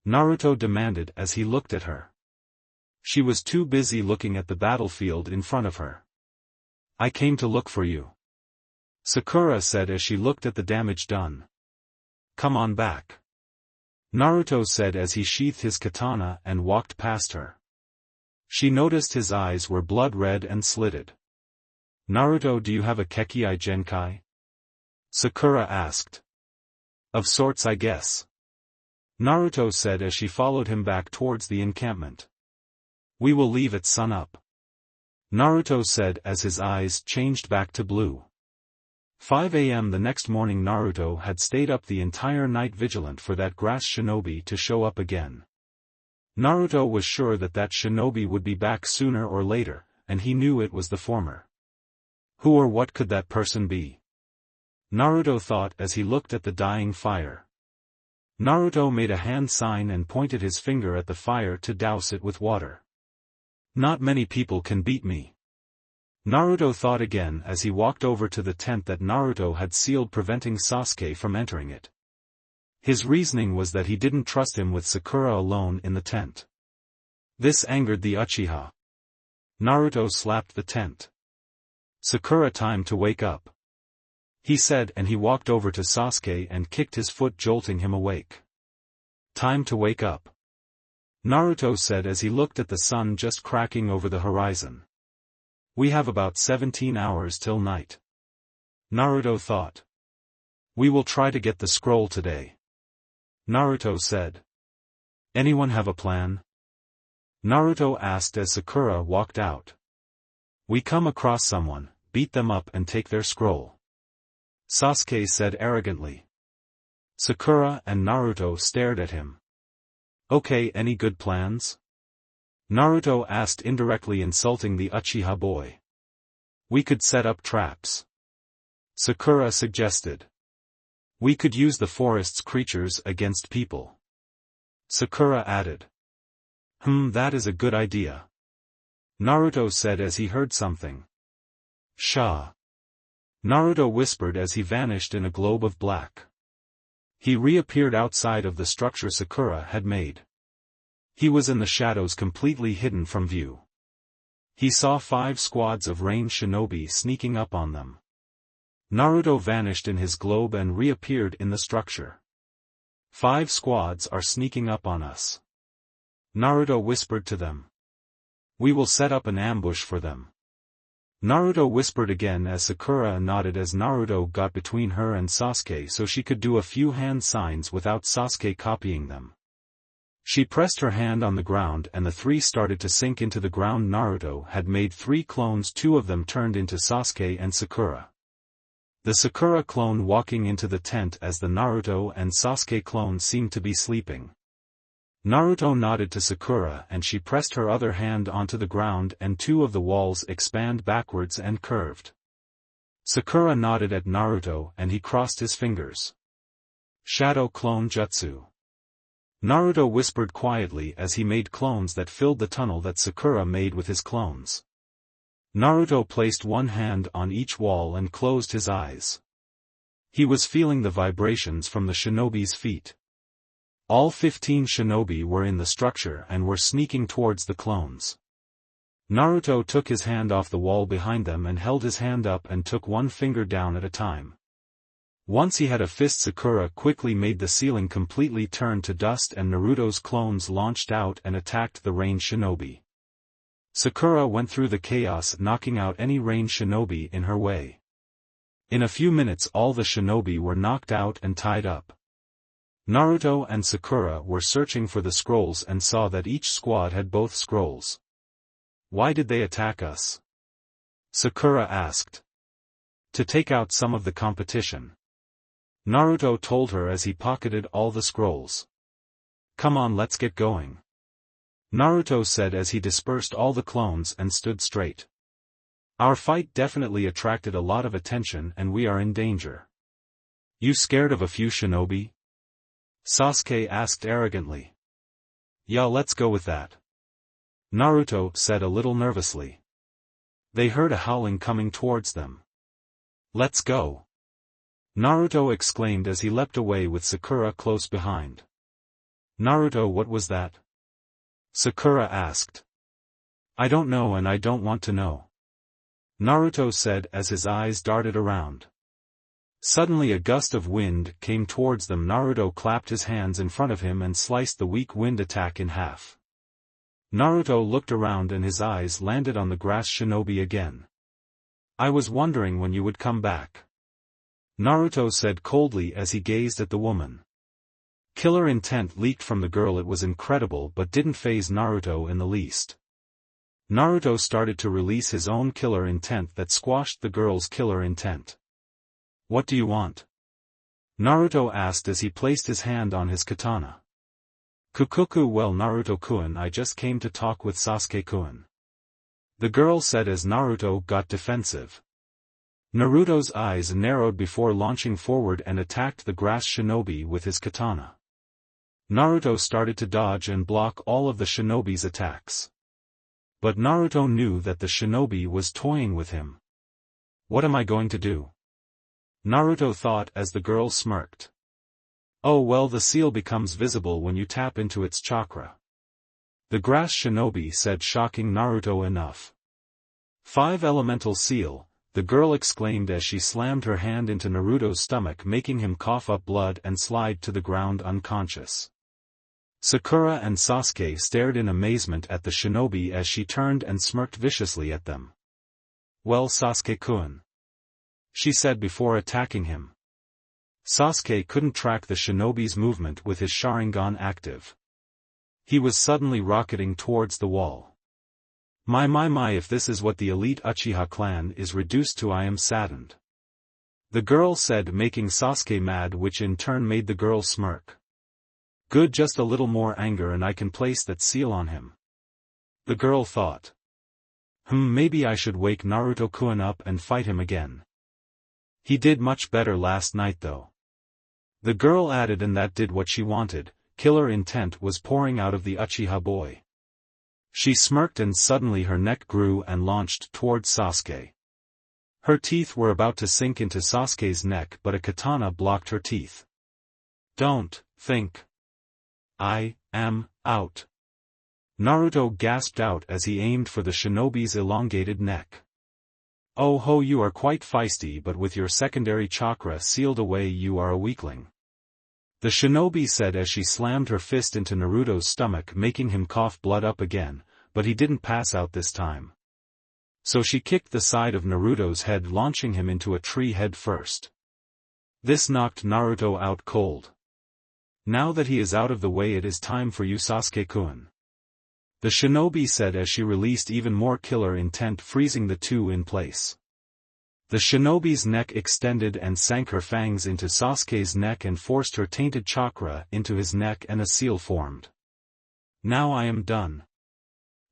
Naruto demanded as he looked at her. She was too busy looking at the battlefield in front of her. I came to look for you. Sakura said as she looked at the damage done. Come on back. Naruto said as he sheathed his katana and walked past her. She noticed his eyes were blood red and slitted. Naruto, do you have a Kekkai Genkai? Sakura asked. Of sorts, I guess. Naruto said as she followed him back towards the encampment. We will leave at sunup. Naruto said as his eyes changed back to blue. 5 a.m. the next morning. Naruto had stayed up the entire night vigilant for that grass shinobi to show up again. Naruto was sure that shinobi would be back sooner or later, and he knew it was the former. Who or what could that person be? Naruto thought as he looked at the dying fire. Naruto made a hand sign and pointed his finger at the fire to douse it with water. Not many people can beat me. Naruto thought again as he walked over to the tent that Naruto had sealed, preventing Sasuke from entering it. His reasoning was that he didn't trust him with Sakura alone in the tent. This angered the Uchiha. Naruto slapped the tent. Sakura, time to wake up. He said, and he walked over to Sasuke and kicked his foot, jolting him awake. Time to wake up. Naruto said as he looked at the sun just cracking over the horizon. We have about 17 hours till night. Naruto thought. We will try to get the scroll today. Naruto said. Anyone have a plan? Naruto asked as Sakura walked out. We come across someone, beat them up and take their scroll. Sasuke said arrogantly. Sakura and Naruto stared at him. Okay, any good plans? Naruto asked, indirectly insulting the Uchiha boy. We could set up traps. Sakura suggested. We could use the forest's creatures against people. Sakura added. That is a good idea. Naruto said as he heard something. Sha. Naruto whispered as he vanished in a globe of black. He reappeared outside of the structure Sakura had made. He was in the shadows, completely hidden from view. He saw 5 squads of rain shinobi sneaking up on them. Naruto vanished in his globe and reappeared in the structure. 5 squads are sneaking up on us. Naruto whispered to them. We will set up an ambush for them. Naruto whispered again as Sakura nodded as Naruto got between her and Sasuke so she could do a few hand signs without Sasuke copying them. She pressed her hand on the ground and the 3 started to sink into the ground. Naruto had made 3 clones, 2 of them turned into Sasuke and Sakura. The Sakura clone walking into the tent as the Naruto and Sasuke clone seemed to be sleeping. Naruto nodded to Sakura and she pressed her other hand onto the ground and 2 of the walls expand backwards and curved. Sakura nodded at Naruto and he crossed his fingers. Shadow Clone Jutsu. Naruto whispered quietly as he made clones that filled the tunnel that Sakura made with his clones. Naruto placed one hand on each wall and closed his eyes. He was feeling the vibrations from the shinobi's feet. All 15 shinobi were in the structure and were sneaking towards the clones. Naruto took his hand off the wall behind them and held his hand up and took one finger down at a time. Once he had a fist, Sakura quickly made the ceiling completely turn to dust and Naruto's clones launched out and attacked the rain shinobi. Sakura went through the chaos, knocking out any rain shinobi in her way. In a few minutes all the shinobi were knocked out and tied up. Naruto and Sakura were searching for the scrolls and saw that each squad had both scrolls. Why did they attack us? Sakura asked. To take out some of the competition. Naruto told her as he pocketed all the scrolls. Come on, let's get going. Naruto said as he dispersed all the clones and stood straight. Our fight definitely attracted a lot of attention and we are in danger. You scared of a few shinobi? Sasuke asked arrogantly. Yeah, let's go with that. Naruto said a little nervously. They heard a howling coming towards them. Let's go. Naruto exclaimed as he leapt away with Sakura close behind. Naruto, what was that? Sakura asked. I don't know and I don't want to know. Naruto said as his eyes darted around. Suddenly a gust of wind came towards them. Naruto clapped his hands in front of him and sliced the weak wind attack in half. Naruto looked around and his eyes landed on the grass shinobi again. I was wondering when you would come back. Naruto said coldly as he gazed at the woman. Killer intent leaked from the girl. It was incredible but didn't faze Naruto in the least. Naruto started to release his own killer intent that squashed the girl's killer intent. What do you want? Naruto asked as he placed his hand on his katana. Kukoku, well Naruto-kun, I just came to talk with Sasuke-kun. The girl said as Naruto got defensive. Naruto's eyes narrowed before launching forward and attacked the grass shinobi with his katana. Naruto started to dodge and block all of the shinobi's attacks. But Naruto knew that the shinobi was toying with him. What am I going to do? Naruto thought as the girl smirked. Oh well, the seal becomes visible when you tap into its chakra. The grass shinobi said, shocking Naruto enough. 5 elemental seal, the girl exclaimed as she slammed her hand into Naruto's stomach, making him cough up blood and slide to the ground unconscious. Sakura and Sasuke stared in amazement at the shinobi as she turned and smirked viciously at them. Well, Sasuke-kun, she said before attacking him. Sasuke couldn't track the shinobi's movement with his Sharingan active. He was suddenly rocketing towards the wall. My, if this is what the elite Uchiha clan is reduced to, I am saddened. The girl said, making Sasuke mad, which in turn made the girl smirk. Good, just a little more anger and I can place that seal on him. the girl thought. Maybe I should wake Naruto-kun up and fight him again. He did much better last night though. The girl added, and that did what she wanted. Killer intent was pouring out of the Uchiha boy. She smirked and suddenly her neck grew and launched towards Sasuke. Her teeth were about to sink into Sasuke's neck, but a katana blocked her teeth. Don't think. I am out. Naruto gasped out as he aimed for the shinobi's elongated neck. Oh ho, you are quite feisty, but with your secondary chakra sealed away you are a weakling. The shinobi said as she slammed her fist into Naruto's stomach, making him cough blood up again, but he didn't pass out this time. So she kicked the side of Naruto's head, launching him into a tree head first. This knocked Naruto out cold. Now that he is out of the way, it is time for you, Sasuke-kun. The shinobi said as she released even more killer intent, freezing the two in place. The shinobi's neck extended and sank her fangs into Sasuke's neck and forced her tainted chakra into his neck, and a seal formed. Now I am done.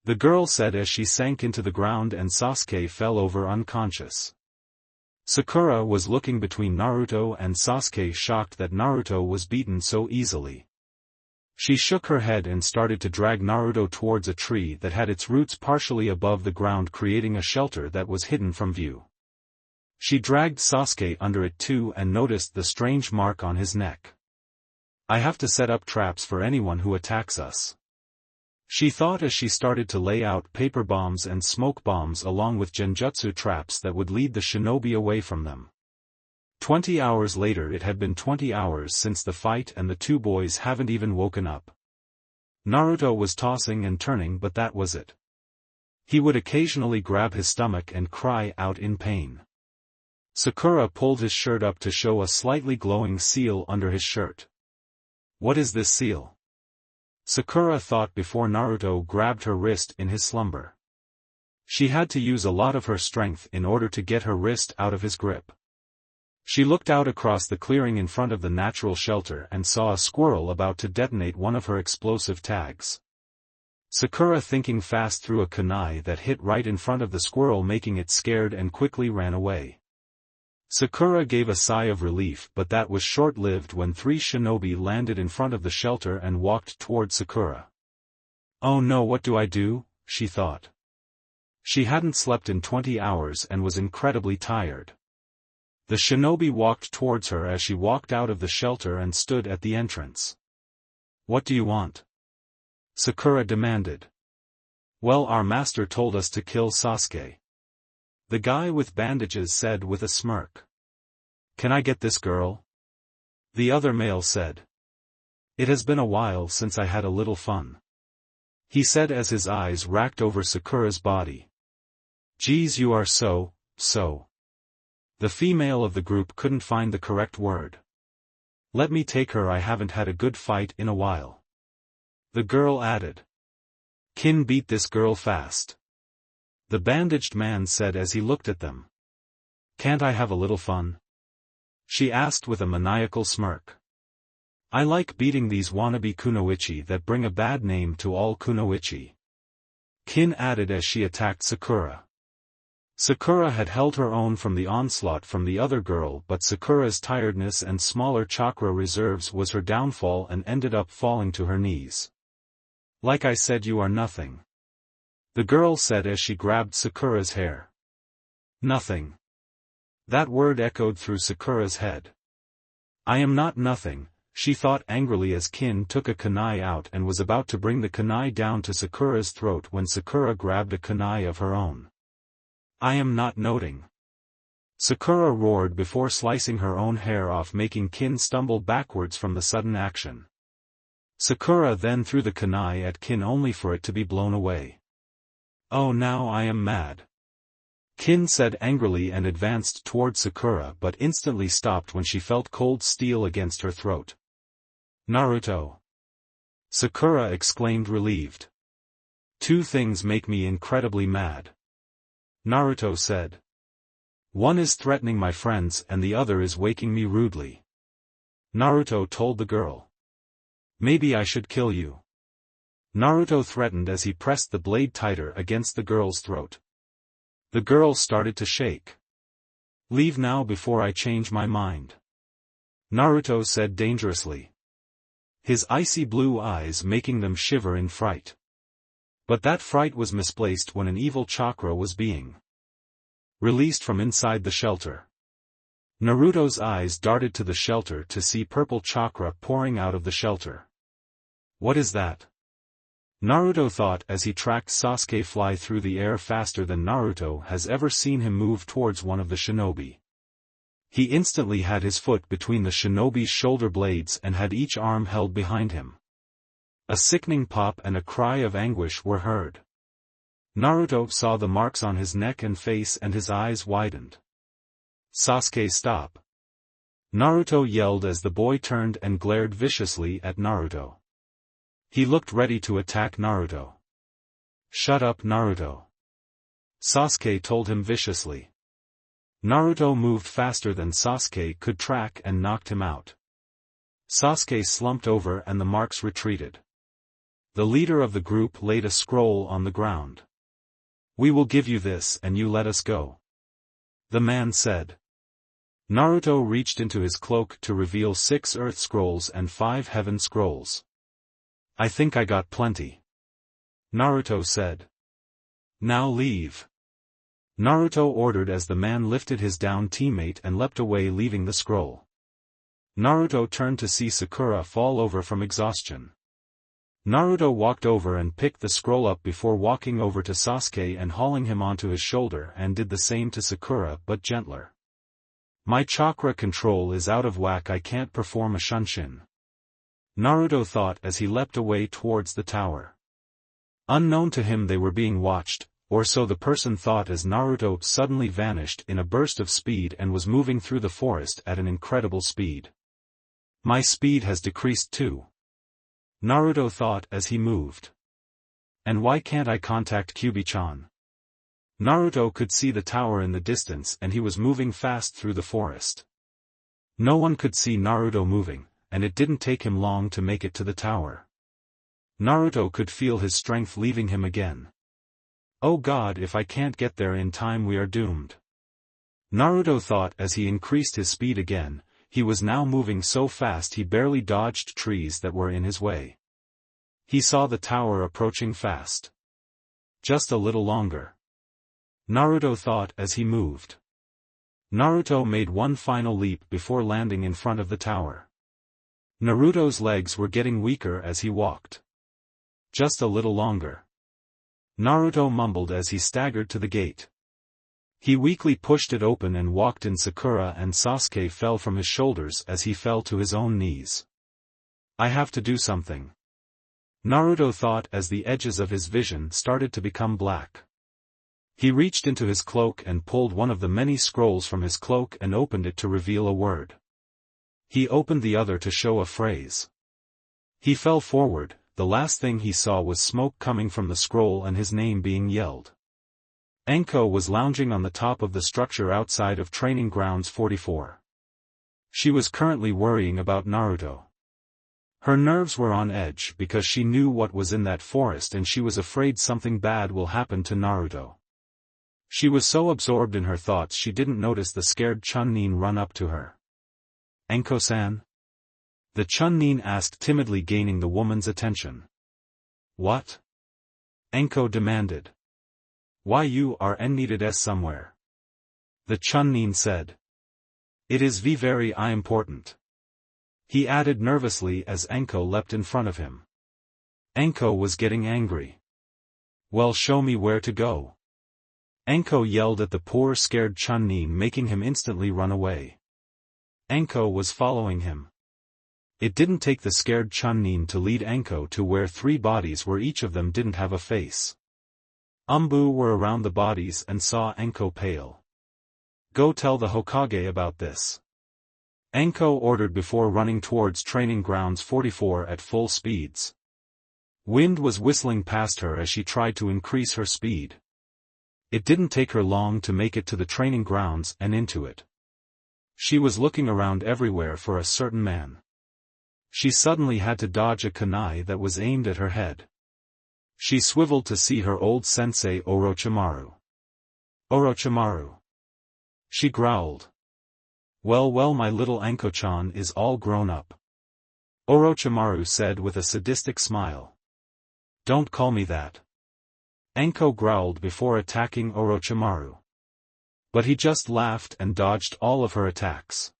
The girl said as she sank into the ground and Sasuke fell over unconscious. Sakura was looking between Naruto and Sasuke, shocked that Naruto was beaten so easily. She shook her head and started to drag Naruto towards a tree that had its roots partially above the ground, creating a shelter that was hidden from view. She dragged Sasuke under it too and noticed the strange mark on his neck. I have to set up traps for anyone who attacks us, she thought as she started to lay out paper bombs and smoke bombs along with genjutsu traps that would lead the shinobi away from them. 20 hours later. It had been 20 hours since the fight and the two boys haven't even woken up. Naruto was tossing and turning, but that was it. He would occasionally grab his stomach and cry out in pain. Sakura pulled his shirt up to show a slightly glowing seal under his shirt. What is this seal? Sakura thought before Naruto grabbed her wrist in his slumber. She had to use a lot of her strength in order to get her wrist out of his grip. She looked out across the clearing in front of the natural shelter and saw a squirrel about to detonate one of her explosive tags. Sakura, thinking fast, threw a kunai that hit right in front of the squirrel, making it scared, and quickly ran away. Sakura gave a sigh of relief, but that was short-lived when 3 shinobi landed in front of the shelter and walked toward Sakura. Oh no, what do I do? She thought. She hadn't slept in 20 hours and was incredibly tired. The shinobi walked towards her as she walked out of the shelter and stood at the entrance. What do you want? Sakura demanded. Well, our master told us to kill Sasuke, the guy with bandages said with a smirk. Can I get this girl? The other male said. It has been a while since I had a little fun, he said as his eyes racked over Sakura's body. Geez, you are so. The female of the group couldn't find the correct word. Let me take her, I haven't had a good fight in a while, the girl added. Kin beat this girl fast, the bandaged man said as he looked at them. Can't I have a little fun? She asked with a maniacal smirk. I like beating these wannabe kunoichi that bring a bad name to all kunoichi, Kin added as she attacked Sakura. Sakura had held her own from the onslaught from the other girl, but Sakura's tiredness and smaller chakra reserves was her downfall and ended up falling to her knees. Like I said, you are nothing, the girl said as she grabbed Sakura's hair. Nothing. That word echoed through Sakura's head. I am not nothing, she thought angrily as Kin took a kunai out and was about to bring the kunai down to Sakura's throat when Sakura grabbed a kunai of her own. I am not noting, Sakura roared before slicing her own hair off, making Kin stumble backwards from the sudden action. Sakura then threw the kunai at Kin only for it to be blown away. Oh, now I am mad, Kin said angrily and advanced toward Sakura, but instantly stopped when she felt cold steel against her throat. Naruto, Sakura exclaimed, relieved. 2 things make me incredibly mad, Naruto said. One is threatening my friends and the other is waking me rudely, Naruto told the girl. Maybe I should kill you, Naruto threatened as he pressed the blade tighter against the girl's throat. The girl started to shake. "Leave now before I change my mind," Naruto said dangerously, his icy blue eyes making them shiver in fright. But that fright was misplaced when an evil chakra was being released from inside the shelter. Naruto's eyes darted to the shelter to see purple chakra pouring out of the shelter. What is that? Naruto thought as he tracked Sasuke fly through the air faster than Naruto has ever seen him move towards one of the shinobi. He instantly had his foot between the shinobi's shoulder blades and had each arm held behind him. A sickening pop and a cry of anguish were heard. Naruto saw the marks on his neck and face and his eyes widened. "Sasuke, stop!" Naruto yelled as the boy turned and glared viciously at Naruto. He looked ready to attack Naruto. "Shut up, Naruto," Sasuke told him viciously. Naruto moved faster than Sasuke could track and knocked him out. Sasuke slumped over and the marks retreated. The leader of the group laid a scroll on the ground. "We will give you this and you let us go," the man said. Naruto reached into his cloak to reveal 6 Earth Scrolls and 5 Heaven Scrolls. "I think I got plenty," Naruto said. "Now leave," Naruto ordered as the man lifted his downed teammate and leapt away, leaving the scroll. Naruto turned to see Sakura fall over from exhaustion. Naruto walked over and picked the scroll up before walking over to Sasuke and hauling him onto his shoulder, and did the same to Sakura but gentler. "My chakra control is out of whack, I can't perform a shunshin," Naruto thought as he leapt away towards the tower. Unknown to him they were being watched, or so the person thought, as Naruto suddenly vanished in a burst of speed and was moving through the forest at an incredible speed. "My speed has decreased too," Naruto thought as he moved. "And why can't I contact Kyubi-chan?" Naruto could see the tower in the distance and he was moving fast through the forest. No one could see Naruto moving, and it didn't take him long to make it to the tower. Naruto could feel his strength leaving him again. "Oh God, if I can't get there in time we are doomed," Naruto thought as he increased his speed again. He was now moving so fast he barely dodged trees that were in his way. He saw the tower approaching fast. Just a little longer, Naruto thought as he moved. Naruto made one final leap before landing in front of the tower. Naruto's legs were getting weaker as he walked. Just a little longer, Naruto mumbled as he staggered to the gate. He weakly pushed it open and walked in. Sakura and Sasuke fell from his shoulders as he fell to his own knees. "I have to do something," Naruto thought as the edges of his vision started to become black. He reached into his cloak and pulled one of the many scrolls from his cloak and opened it to reveal a word. He opened the other to show a phrase. He fell forward. The last thing he saw was smoke coming from the scroll and his name being yelled. Anko was lounging on the top of the structure outside of Training Grounds 44. She was currently worrying about Naruto. Her nerves were on edge because she knew what was in that forest and she was afraid something bad will happen to Naruto. She was so absorbed in her thoughts she didn't notice the scared Chunin run up to her. "Anko-san?" the Chunin asked timidly, gaining the woman's attention. "What?" Anko demanded. "Why, you are needed somewhere," the Chunin said. "It is very important," he added nervously as Anko leapt in front of him. Anko was getting angry. "Well, show me where to go," Anko yelled at the poor scared Chunin, making him instantly run away. Anko was following him. It didn't take the scared Chunin to lead Anko to where 3 bodies were, each of them didn't have a face. Umbu were around the bodies and saw Anko pale. "Go tell the Hokage about this," Anko ordered before running towards Training Grounds 44 at full speeds. Wind was whistling past her as she tried to increase her speed. It didn't take her long to make it to the training grounds and into it. She was looking around everywhere for a certain man. She suddenly had to dodge a kunai that was aimed at her head. She swiveled to see her old sensei Orochimaru. Orochimaru. She growled. Well, my little Anko-chan is all grown up. Orochimaru said with a sadistic smile. Don't call me that. Anko growled before attacking Orochimaru. But he just laughed and dodged all of her attacks.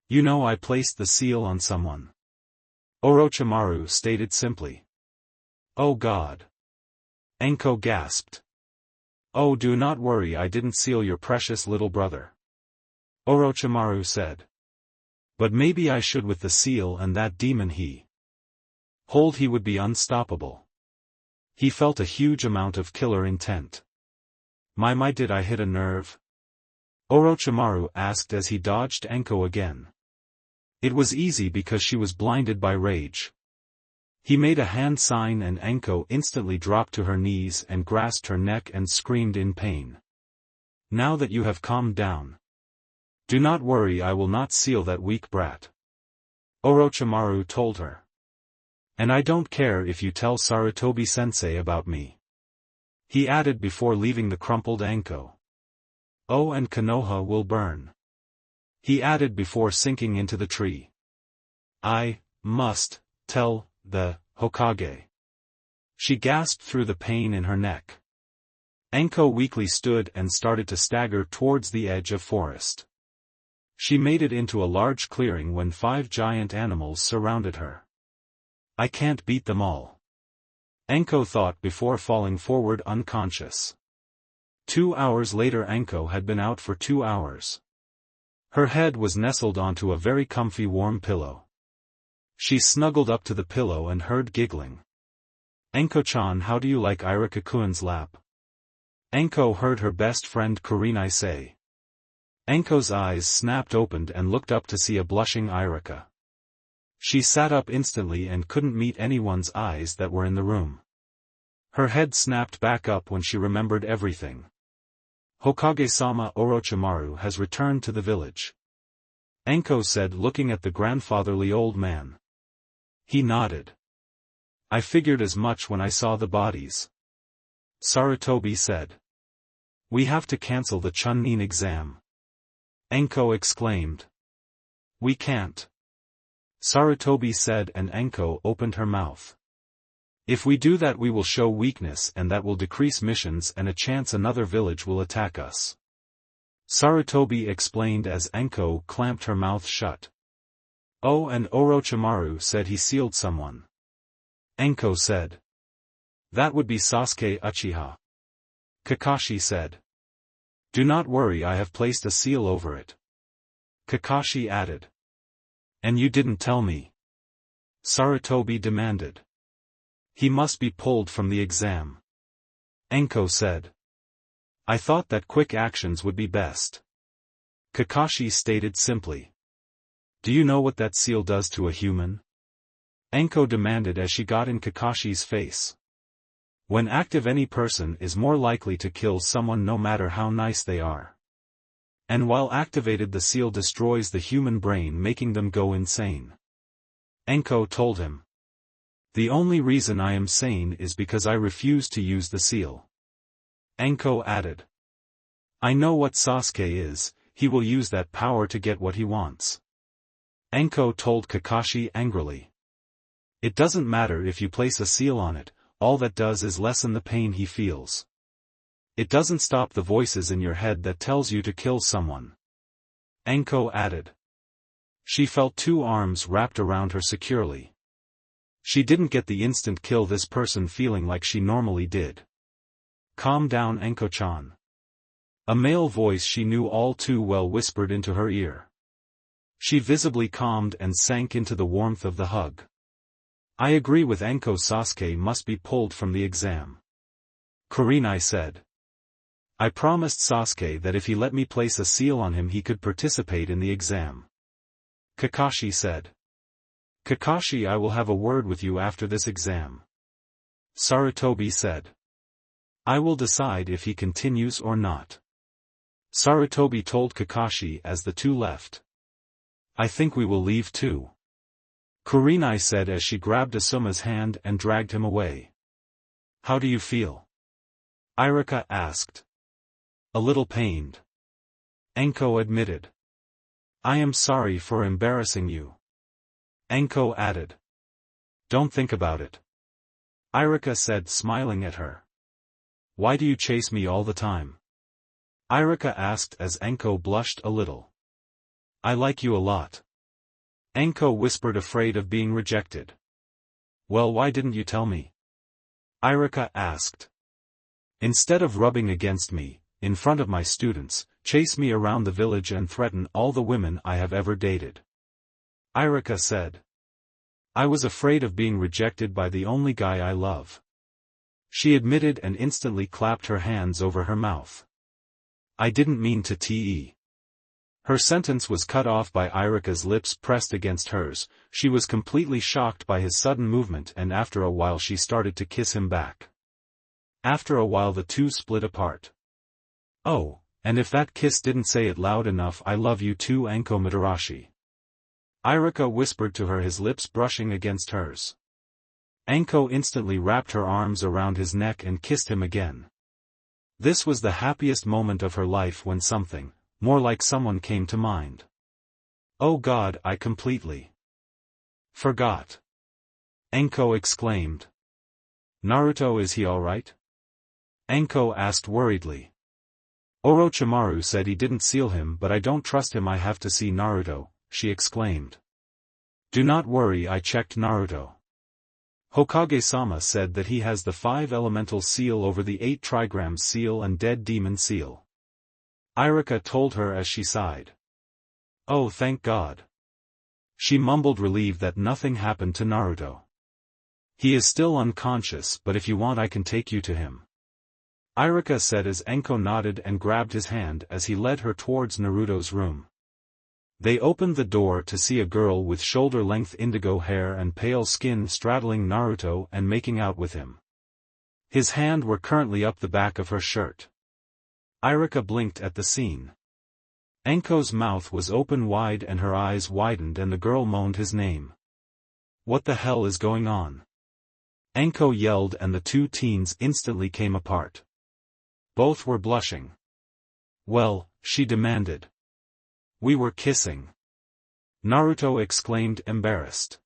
You know, I placed the seal on someone. Orochimaru stated simply. Oh God. Anko gasped. Oh, do not worry, I didn't seal your precious little brother. Orochimaru said. But maybe I should with the seal and that demon he would be unstoppable. He felt a huge amount of killer intent. My, did I hit a nerve? Orochimaru asked as he dodged Anko again. It was easy because she was blinded by rage. He made a hand sign and Anko instantly dropped to her knees and grasped her neck and screamed in pain. Now that you have calmed down. Do not worry, I will not seal that weak brat. Orochimaru told her. And I don't care if you tell Sarutobi-sensei about me. He added before leaving the crumpled Anko. Oh, and Konoha will burn. He added before sinking into the tree. I must tell the Hokage. She gasped through the pain in her neck. Anko weakly stood and started to stagger towards the edge of forest. She made it into a large clearing when 5 giant animals surrounded her. I can't beat them all. Anko thought before falling forward unconscious. 2 hours later, Anko had been out for 2 hours. Her head was nestled onto a very comfy warm pillow. She snuggled up to the pillow and heard giggling. Anko-chan, how do you like Iruka-kun's lap? Anko heard her best friend Kurenai say. Anko's eyes snapped open and looked up to see a blushing Iruka. She sat up instantly and couldn't meet anyone's eyes that were in the room. Her head snapped back up when she remembered everything. Hokage-sama, Orochimaru has returned to the village. Anko said, looking at the grandfatherly old man. He nodded. I figured as much when I saw the bodies. Sarutobi said. We have to cancel the Chunin exam. Anko exclaimed. We can't. Sarutobi said, and Anko opened her mouth. If we do that we will show weakness and that will decrease missions and a chance another village will attack us. Sarutobi explained as Anko clamped her mouth shut. Oh, and Orochimaru said he sealed someone. Anko said. That would be Sasuke Uchiha. Kakashi said. Do not worry, I have placed a seal over it. Kakashi added. And you didn't tell me. Sarutobi demanded. He must be pulled from the exam. Anko said. I thought that quick actions would be best. Kakashi stated simply. Do you know what that seal does to a human? Anko demanded as she got in Kakashi's face. When active, any person is more likely to kill someone no matter how nice they are. And while activated, the seal destroys the human brain, making them go insane. Anko told him. The only reason I am sane is because I refuse to use the seal. Anko added. I know what Sasuke is, he will use that power to get what he wants. Anko told Kakashi angrily. It doesn't matter if you place a seal on it, all that does is lessen the pain he feels. It doesn't stop the voices in your head that tells you to kill someone. Anko added. She felt 2 arms wrapped around her securely. She didn't get the instant kill this person feeling like she normally did. Calm down, Anko-chan. A male voice she knew all too well whispered into her ear. She visibly calmed and sank into the warmth of the hug. I agree with Anko, Sasuke must be pulled from the exam. Kurenai said. I promised Sasuke that if he let me place a seal on him he could participate in the exam. Kakashi said. Kakashi, I will have a word with you after this exam. Sarutobi said. I will decide if he continues or not. Sarutobi told Kakashi as the two left. I think we will leave too. Kurenai said as she grabbed Asuma's hand and dragged him away. How do you feel? Iruka asked. A little pained. Anko admitted. I am sorry for embarrassing you. Anko added. Don't think about it. Iruka said, smiling at her. Why do you chase me all the time? Iruka asked as Anko blushed a little. I like you a lot. Anko whispered, afraid of being rejected. Well, why didn't you tell me? Iruka asked. Instead of rubbing against me, in front of my students, chase me around the village and threaten all the women I have ever dated. Iruka said. I was afraid of being rejected by the only guy I love. She admitted and instantly clapped her hands over her mouth. I didn't mean to te. Her sentence was cut off by Iruka's lips pressed against hers. She was completely shocked by his sudden movement, and after a while she started to kiss him back. After a while the two split apart. Oh, and if that kiss didn't say it loud enough, I love you too, Anko Mitarashi. Iruka whispered to her, his lips brushing against hers. Anko instantly wrapped her arms around his neck and kissed him again. This was the happiest moment of her life when something, more like someone, came to mind. Oh God, I completely forgot. Anko exclaimed. Naruto, is he alright? Anko asked worriedly. Orochimaru said he didn't seal him, but I don't trust him. I have to see Naruto, she exclaimed. Do not worry, I checked Naruto. Hokage-sama said that he has the 5 elemental seal over the 8 trigram seal and dead demon seal. Iruka told her as she sighed. Oh, thank God. She mumbled, relieved that nothing happened to Naruto. He is still unconscious, but if you want I can take you to him. Iruka said as Anko nodded and grabbed his hand as he led her towards Naruto's room. They opened the door to see a girl with shoulder-length indigo hair and pale skin straddling Naruto and making out with him. His hands were currently up the back of her shirt. Iruka blinked at the scene. Anko's mouth was open wide and her eyes widened, and the girl moaned his name. What the hell is going on? Anko yelled, and the two teens instantly came apart. Both were blushing. Well, she demanded. We were kissing. Naruto exclaimed, embarrassed.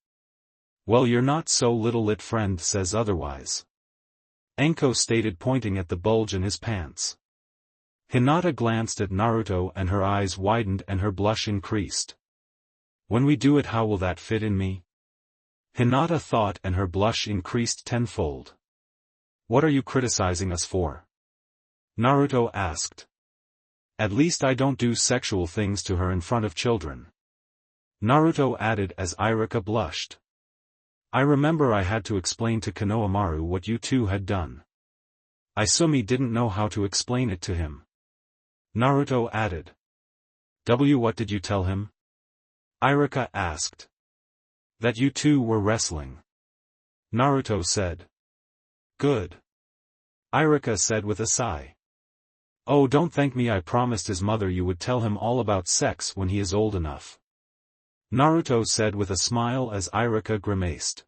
Well, you're not so, little lit friend says otherwise. Anko stated, pointing at the bulge in his pants. Hinata glanced at Naruto and her eyes widened and her blush increased. When we do it, how will that fit in me? Hinata thought, and her blush increased tenfold. What are you criticizing us for? Naruto asked. At least I don't do sexual things to her in front of children. Naruto added as Iruka blushed. I remember I had to explain to Konohamaru what you two had done. Isumi didn't know how to explain it to him. Naruto added. What did you tell him? Iruka asked. That you two were wrestling. Naruto said. Good. Iruka said with a sigh. Oh, don't thank me, I promised his mother you would tell him all about sex when he is old enough. Naruto said with a smile as Iruka grimaced.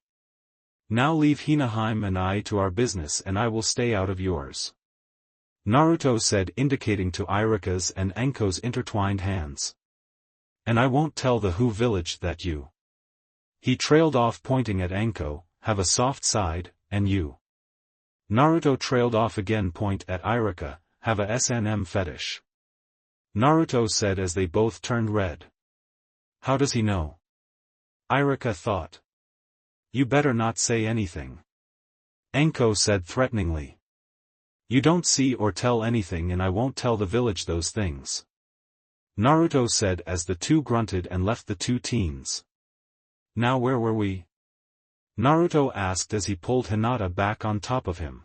Now leave Hinaheim and I to our business, and I will stay out of yours. Naruto said, indicating to Iruka's and Anko's intertwined hands. And I won't tell the Who village that you. He trailed off, pointing at Anko, have a soft side, and you. Naruto trailed off again, point at Iruka, have a S&M fetish. Naruto said as they both turned red. How does he know? Iruka thought. You better not say anything. Anko said threateningly. You don't see or tell anything, and I won't tell the village those things. Naruto said as the two grunted and left the two teens. Now where were we? Naruto asked as he pulled Hinata back on top of him.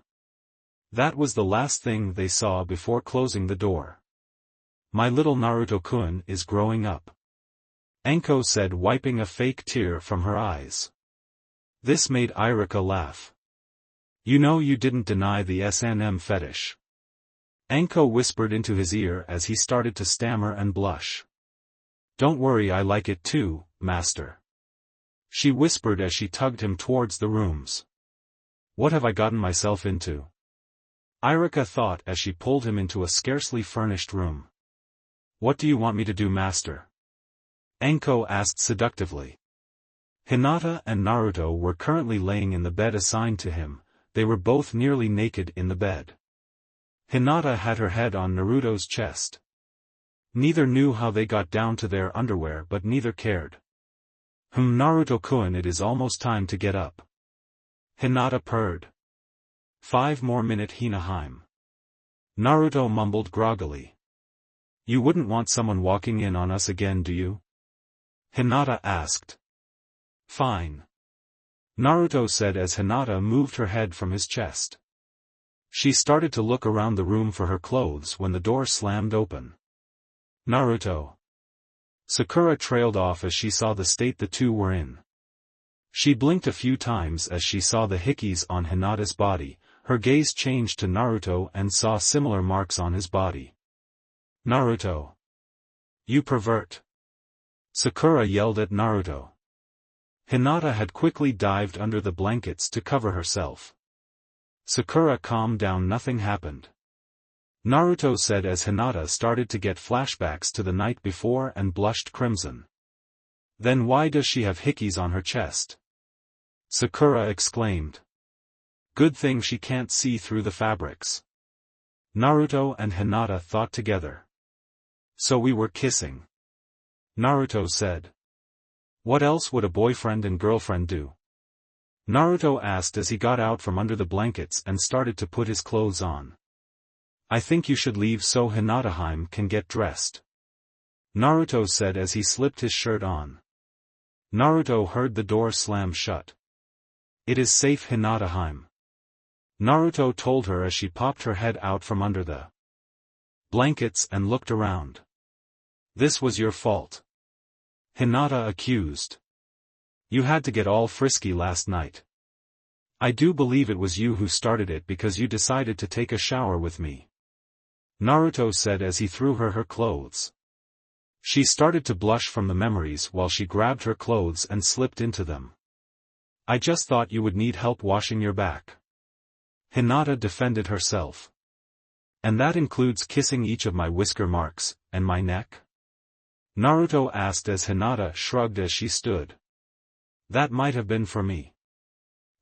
That was the last thing they saw before closing the door. My little Naruto-kun is growing up. Anko said, wiping a fake tear from her eyes. This made Iruka laugh. You know you didn't deny the S&M fetish. Anko whispered into his ear as he started to stammer and blush. Don't worry, I like it too, master. She whispered as she tugged him towards the rooms. What have I gotten myself into? Iruka thought as she pulled him into a scarcely furnished room. What do you want me to do, master? Anko asked seductively. Hinata and Naruto were currently laying in the bed assigned to him. They were both nearly naked in the bed. Hinata had her head on Naruto's chest. Neither knew how they got down to their underwear, but neither cared. Naruto-kun, it is almost time to get up. Hinata purred. 5 more minutes, Hinaheim. Naruto mumbled groggily. You wouldn't want someone walking in on us again, do you? Hinata asked. Fine. Naruto said as Hinata moved her head from his chest. She started to look around the room for her clothes when the door slammed open. Naruto. Sakura trailed off as she saw the state the two were in. She blinked a few times as she saw the hickeys on Hinata's body. Her gaze changed to Naruto and saw similar marks on his body. Naruto. You pervert. Sakura yelled at Naruto. Hinata had quickly dived under the blankets to cover herself. Sakura calmed down, nothing happened. Naruto said as Hinata started to get flashbacks to the night before and blushed crimson. Then why does she have hickeys on her chest? Sakura exclaimed. Good thing she can't see through the fabrics. Naruto and Hinata thought together. So we were kissing. Naruto said. What else would a boyfriend and girlfriend do? Naruto asked as he got out from under the blankets and started to put his clothes on. I think you should leave so Hinataheim can get dressed. Naruto said as he slipped his shirt on. Naruto heard the door slam shut. It is safe, Hinataheim. Naruto told her as she popped her head out from under the blankets and looked around. This was your fault. Hinata accused. You had to get all frisky last night. I do believe it was you who started it because you decided to take a shower with me. Naruto said as he threw her clothes. She started to blush from the memories while she grabbed her clothes and slipped into them. I just thought you would need help washing your back. Hinata defended herself. And that includes kissing each of my whisker marks, and my neck? Naruto asked as Hinata shrugged as she stood. That might have been for me.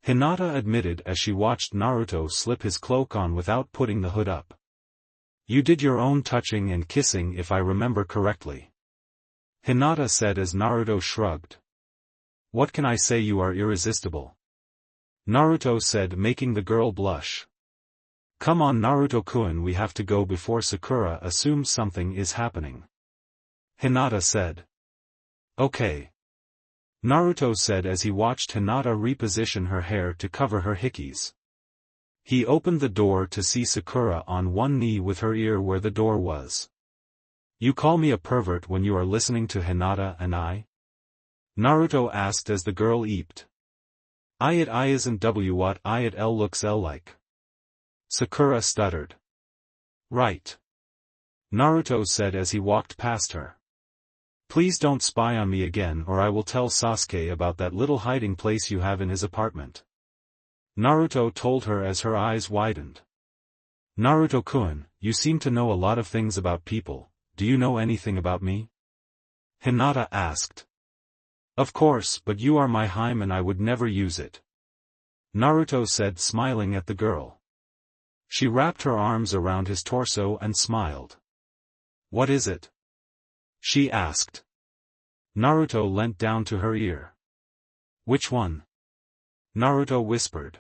Hinata admitted as she watched Naruto slip his cloak on without putting the hood up. You did your own touching and kissing if I remember correctly. Hinata said as Naruto shrugged. What can I say, you are irresistible. Naruto said, making the girl blush. Come on Naruto-kun, we have to go before Sakura assumes something is happening. Hinata said. Okay. Naruto said as he watched Hinata reposition her hair to cover her hickeys. He opened the door to see Sakura on one knee with her ear where the door was. You call me a pervert when you are listening to Hinata and I? Naruto asked as the girl eeped. I isn't W what I L looks L like. Sakura stuttered. Right. Naruto said as he walked past her. Please don't spy on me again or I will tell Sasuke about that little hiding place you have in his apartment. Naruto told her as her eyes widened. Naruto-kun, you seem to know a lot of things about people, do you know anything about me? Hinata asked. Of course, but you are my Heim and I would never use it. Naruto said, smiling at the girl. She wrapped her arms around his torso and smiled. What is it? She asked. Naruto leant down to her ear. Which one? Naruto whispered.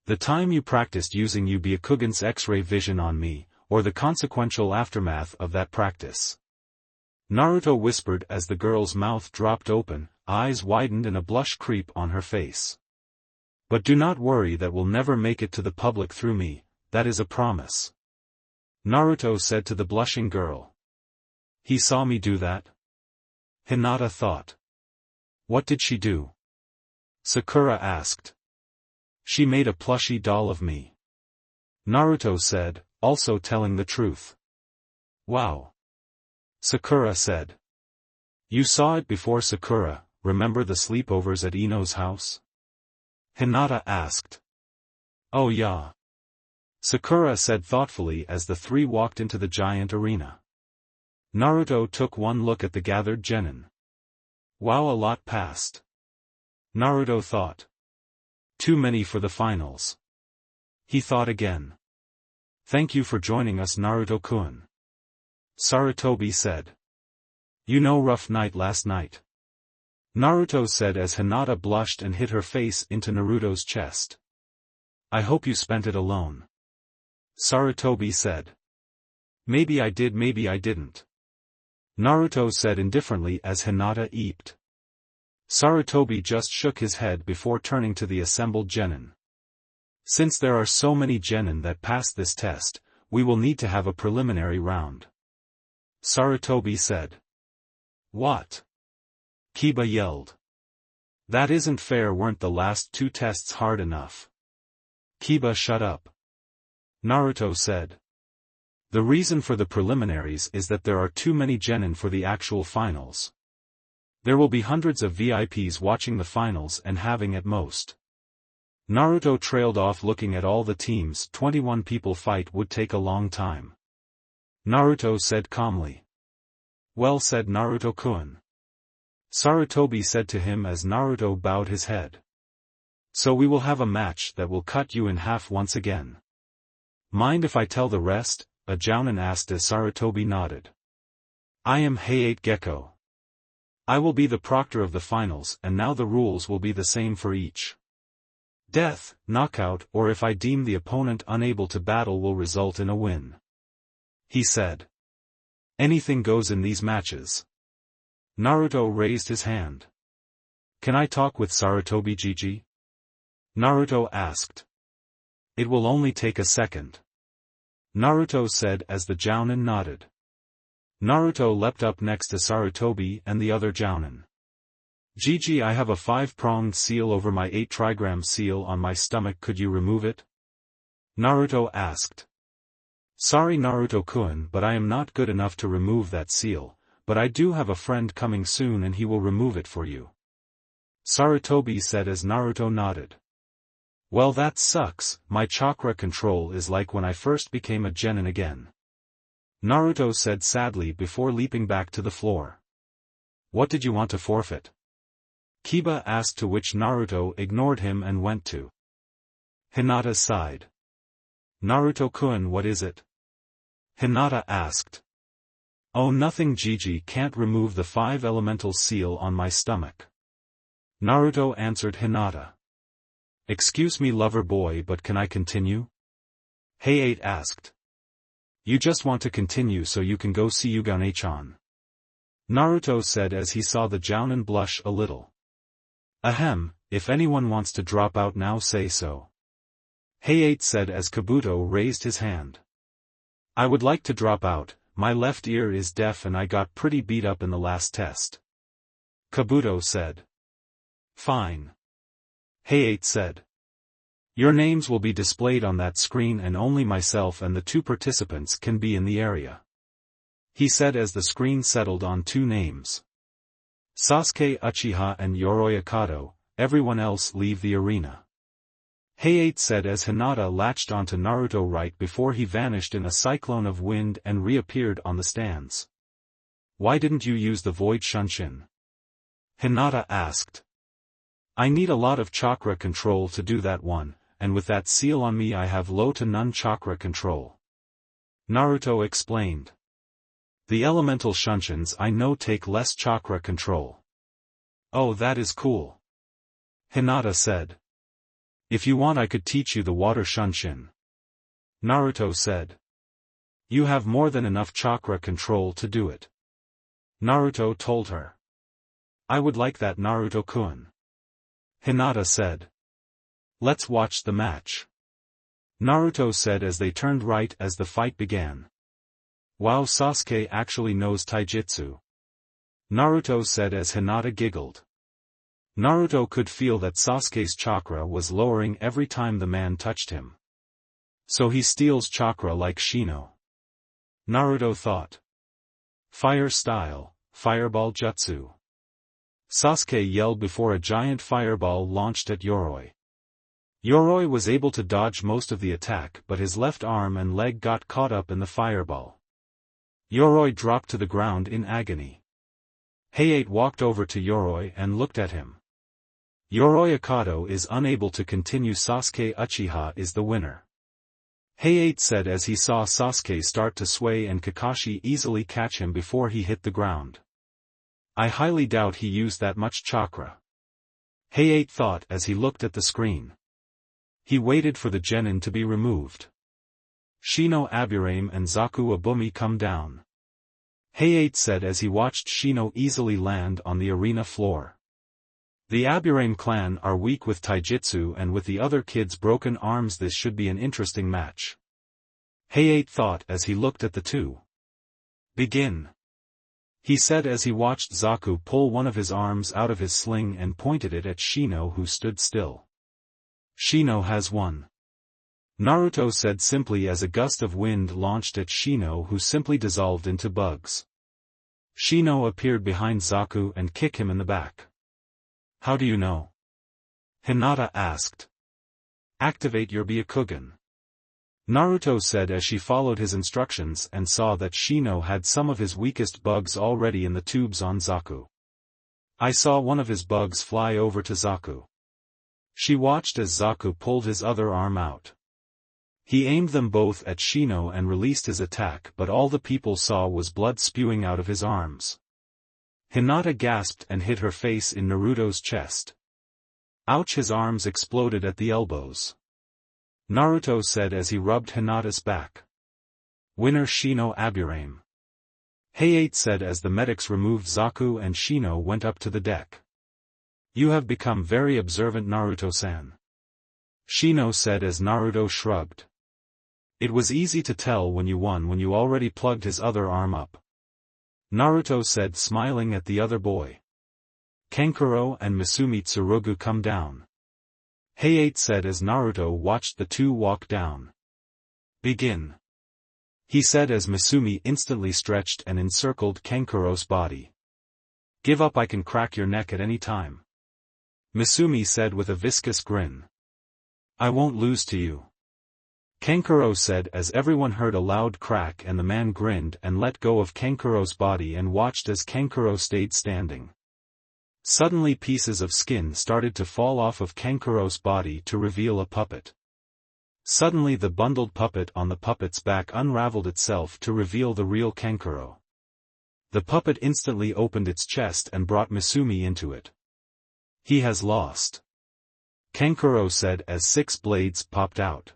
The time you practiced using Byakugan's X-ray vision on me, or the consequential aftermath of that practice. Naruto whispered as the girl's mouth dropped open, eyes widened and a blush creep on her face. But do not worry, that will never make it to the public through me, that is a promise. Naruto said to the blushing girl. He saw me do that? Hinata thought. What did she do? Sakura asked. She made a plushy doll of me. Naruto said, also telling the truth. Wow. Sakura said. You saw it before, Sakura, remember the sleepovers at Ino's house? Hinata asked. Oh yeah. Sakura said thoughtfully as the three walked into the giant arena. Naruto took one look at the gathered genin. Wow, a lot passed. Naruto thought. Too many for the finals. He thought again. Thank you for joining us, Naruto-kun. Sarutobi said. You know, rough night last night. Naruto said as Hinata blushed and hid her face into Naruto's chest. I hope you spent it alone. Sarutobi said. Maybe I did, maybe I didn't. Naruto said indifferently as Hinata eeped. Sarutobi just shook his head before turning to the assembled genin. Since there are so many genin that passed this test, we will need to have a preliminary round. Sarutobi said. What? Kiba yelled. That isn't fair, weren't the last two tests hard enough? Kiba, shut up. Naruto said. The reason for the preliminaries is that there are too many genin for the actual finals. There will be hundreds of VIPs watching the finals and having at most. Naruto trailed off looking at all the teams. 21 people fight would take a long time. Naruto said calmly. Well said, Naruto-kun. Sarutobi said to him as Naruto bowed his head. So we will have a match that will cut you in half once again. Mind if I tell the rest? A jounin asked as Sarutobi nodded. I am Hayate Gecko. I will be the proctor of the finals, and now the rules will be the same for each. Death, knockout, or if I deem the opponent unable to battle will result in a win. He said. Anything goes in these matches. Naruto raised his hand. Can I talk with Sarutobi Gigi? Naruto asked. It will only take a second. Naruto said as the jounin nodded. Naruto leapt up next to Sarutobi and the other jounin. Gigi, I have a 5-pronged seal over my 8-trigram seal on my stomach, could you remove it? Naruto asked. Sorry Naruto-kun, but I am not good enough to remove that seal, but I do have a friend coming soon and he will remove it for you. Sarutobi said as Naruto nodded. Well, that sucks, my chakra control is like when I first became a genin again. Naruto said sadly before leaping back to the floor. What did you want to forfeit? Kiba asked, to which Naruto ignored him and went to Hinata's side. Naruto-kun, what is it? Hinata asked. Oh, nothing, Gigi can't remove the 5 elemental seal on my stomach. Naruto answered Hinata. Excuse me lover boy, but can I continue? Hayate asked. You just want to continue so you can go see Yugane-chan. Naruto said as he saw the jounin blush a little. Ahem, if anyone wants to drop out now say so. Hayate said as Kabuto raised his hand. I would like to drop out, my left ear is deaf and I got pretty beat up in the last test. Kabuto said. Fine. Hayate said. Your names will be displayed on that screen and only myself and the 2 participants can be in the area. He said as the screen settled on 2 names. Sasuke Uchiha and Yoroi Akato, everyone else leave the arena. Hayate said as Hinata latched onto Naruto right before he vanished in a cyclone of wind and reappeared on the stands. Why didn't you use the Void Shunshin? Hinata asked. I need a lot of chakra control to do that one, and with that seal on me I have low to none chakra control. Naruto explained. The elemental Shunshins I know take less chakra control. Oh, that is cool. Hinata said. If you want I could teach you the water Shunshin. Naruto said. You have more than enough chakra control to do it. Naruto told her. I would like that, Naruto-kun. Hinata said. Let's watch the match. Naruto said as they turned right as the fight began. Wow, Sasuke actually knows taijutsu. Naruto said as Hinata giggled. Naruto could feel that Sasuke's chakra was lowering every time the man touched him. So he steals chakra like Shino. Naruto thought. Fire style, fireball jutsu. Sasuke yelled before a giant fireball launched at Yoroi. Yoroi was able to dodge most of the attack, but his left arm and leg got caught up in the fireball. Yoroi dropped to the ground in agony. Hayate walked over to Yoroi and looked at him. Yoroi Akato is unable to continue. Sasuke Uchiha is the winner. Hayate said as he saw Sasuke start to sway and Kakashi easily catch him before he hit the ground. I highly doubt he used that much chakra. Hayate thought as he looked at the screen. He waited for the genin to be removed. Shino Aburame and Zaku Abumi come down. Hayate said as he watched Shino easily land on the arena floor. The Aburame clan are weak with taijutsu, and with the other kids' broken arms this should be an interesting match. Hayate thought as he looked at the two. Begin. He said as he watched Zaku pull one of his arms out of his sling and pointed it at Shino, who stood still. Shino has won. Naruto said simply as a gust of wind launched at Shino, who simply dissolved into bugs. Shino appeared behind Zaku and kicked him in the back. How do you know? Hinata asked. Activate your Byakugan. Naruto said as she followed his instructions and saw that Shino had some of his weakest bugs already in the tubes on Zaku. I saw one of his bugs fly over to Zaku. She watched as Zaku pulled his other arm out. He aimed them both at Shino and released his attack, but all the people saw was blood spewing out of his arms. Hinata gasped and hit her face in Naruto's chest. Ouch! His arms exploded at the elbows. Naruto said as he rubbed Hinata's back. Winner Shino Aburame. Hayate said as the medics removed Zaku and Shino went up to the deck. You have become very observant, Naruto-san. Shino said as Naruto shrugged. It was easy to tell when you won when you already plugged his other arm up. Naruto said, smiling at the other boy. Kankuro and Misumi Tsurugu come down. Hayate said as Naruto watched the two walk down. Begin. He said as Misumi instantly stretched and encircled Kankuro's body. Give up, I can crack your neck at any time. Misumi said with a viscous grin. I won't lose to you. Kankuro said as everyone heard a loud crack and the man grinned and let go of Kankuro's body and watched as Kankuro stayed standing. Suddenly pieces of skin started to fall off of Kankuro's body to reveal a puppet. Suddenly the bundled puppet on the puppet's back unraveled itself to reveal the real Kankuro. The puppet instantly opened its chest and brought Misumi into it. He has lost. Kankuro said as 6 blades popped out.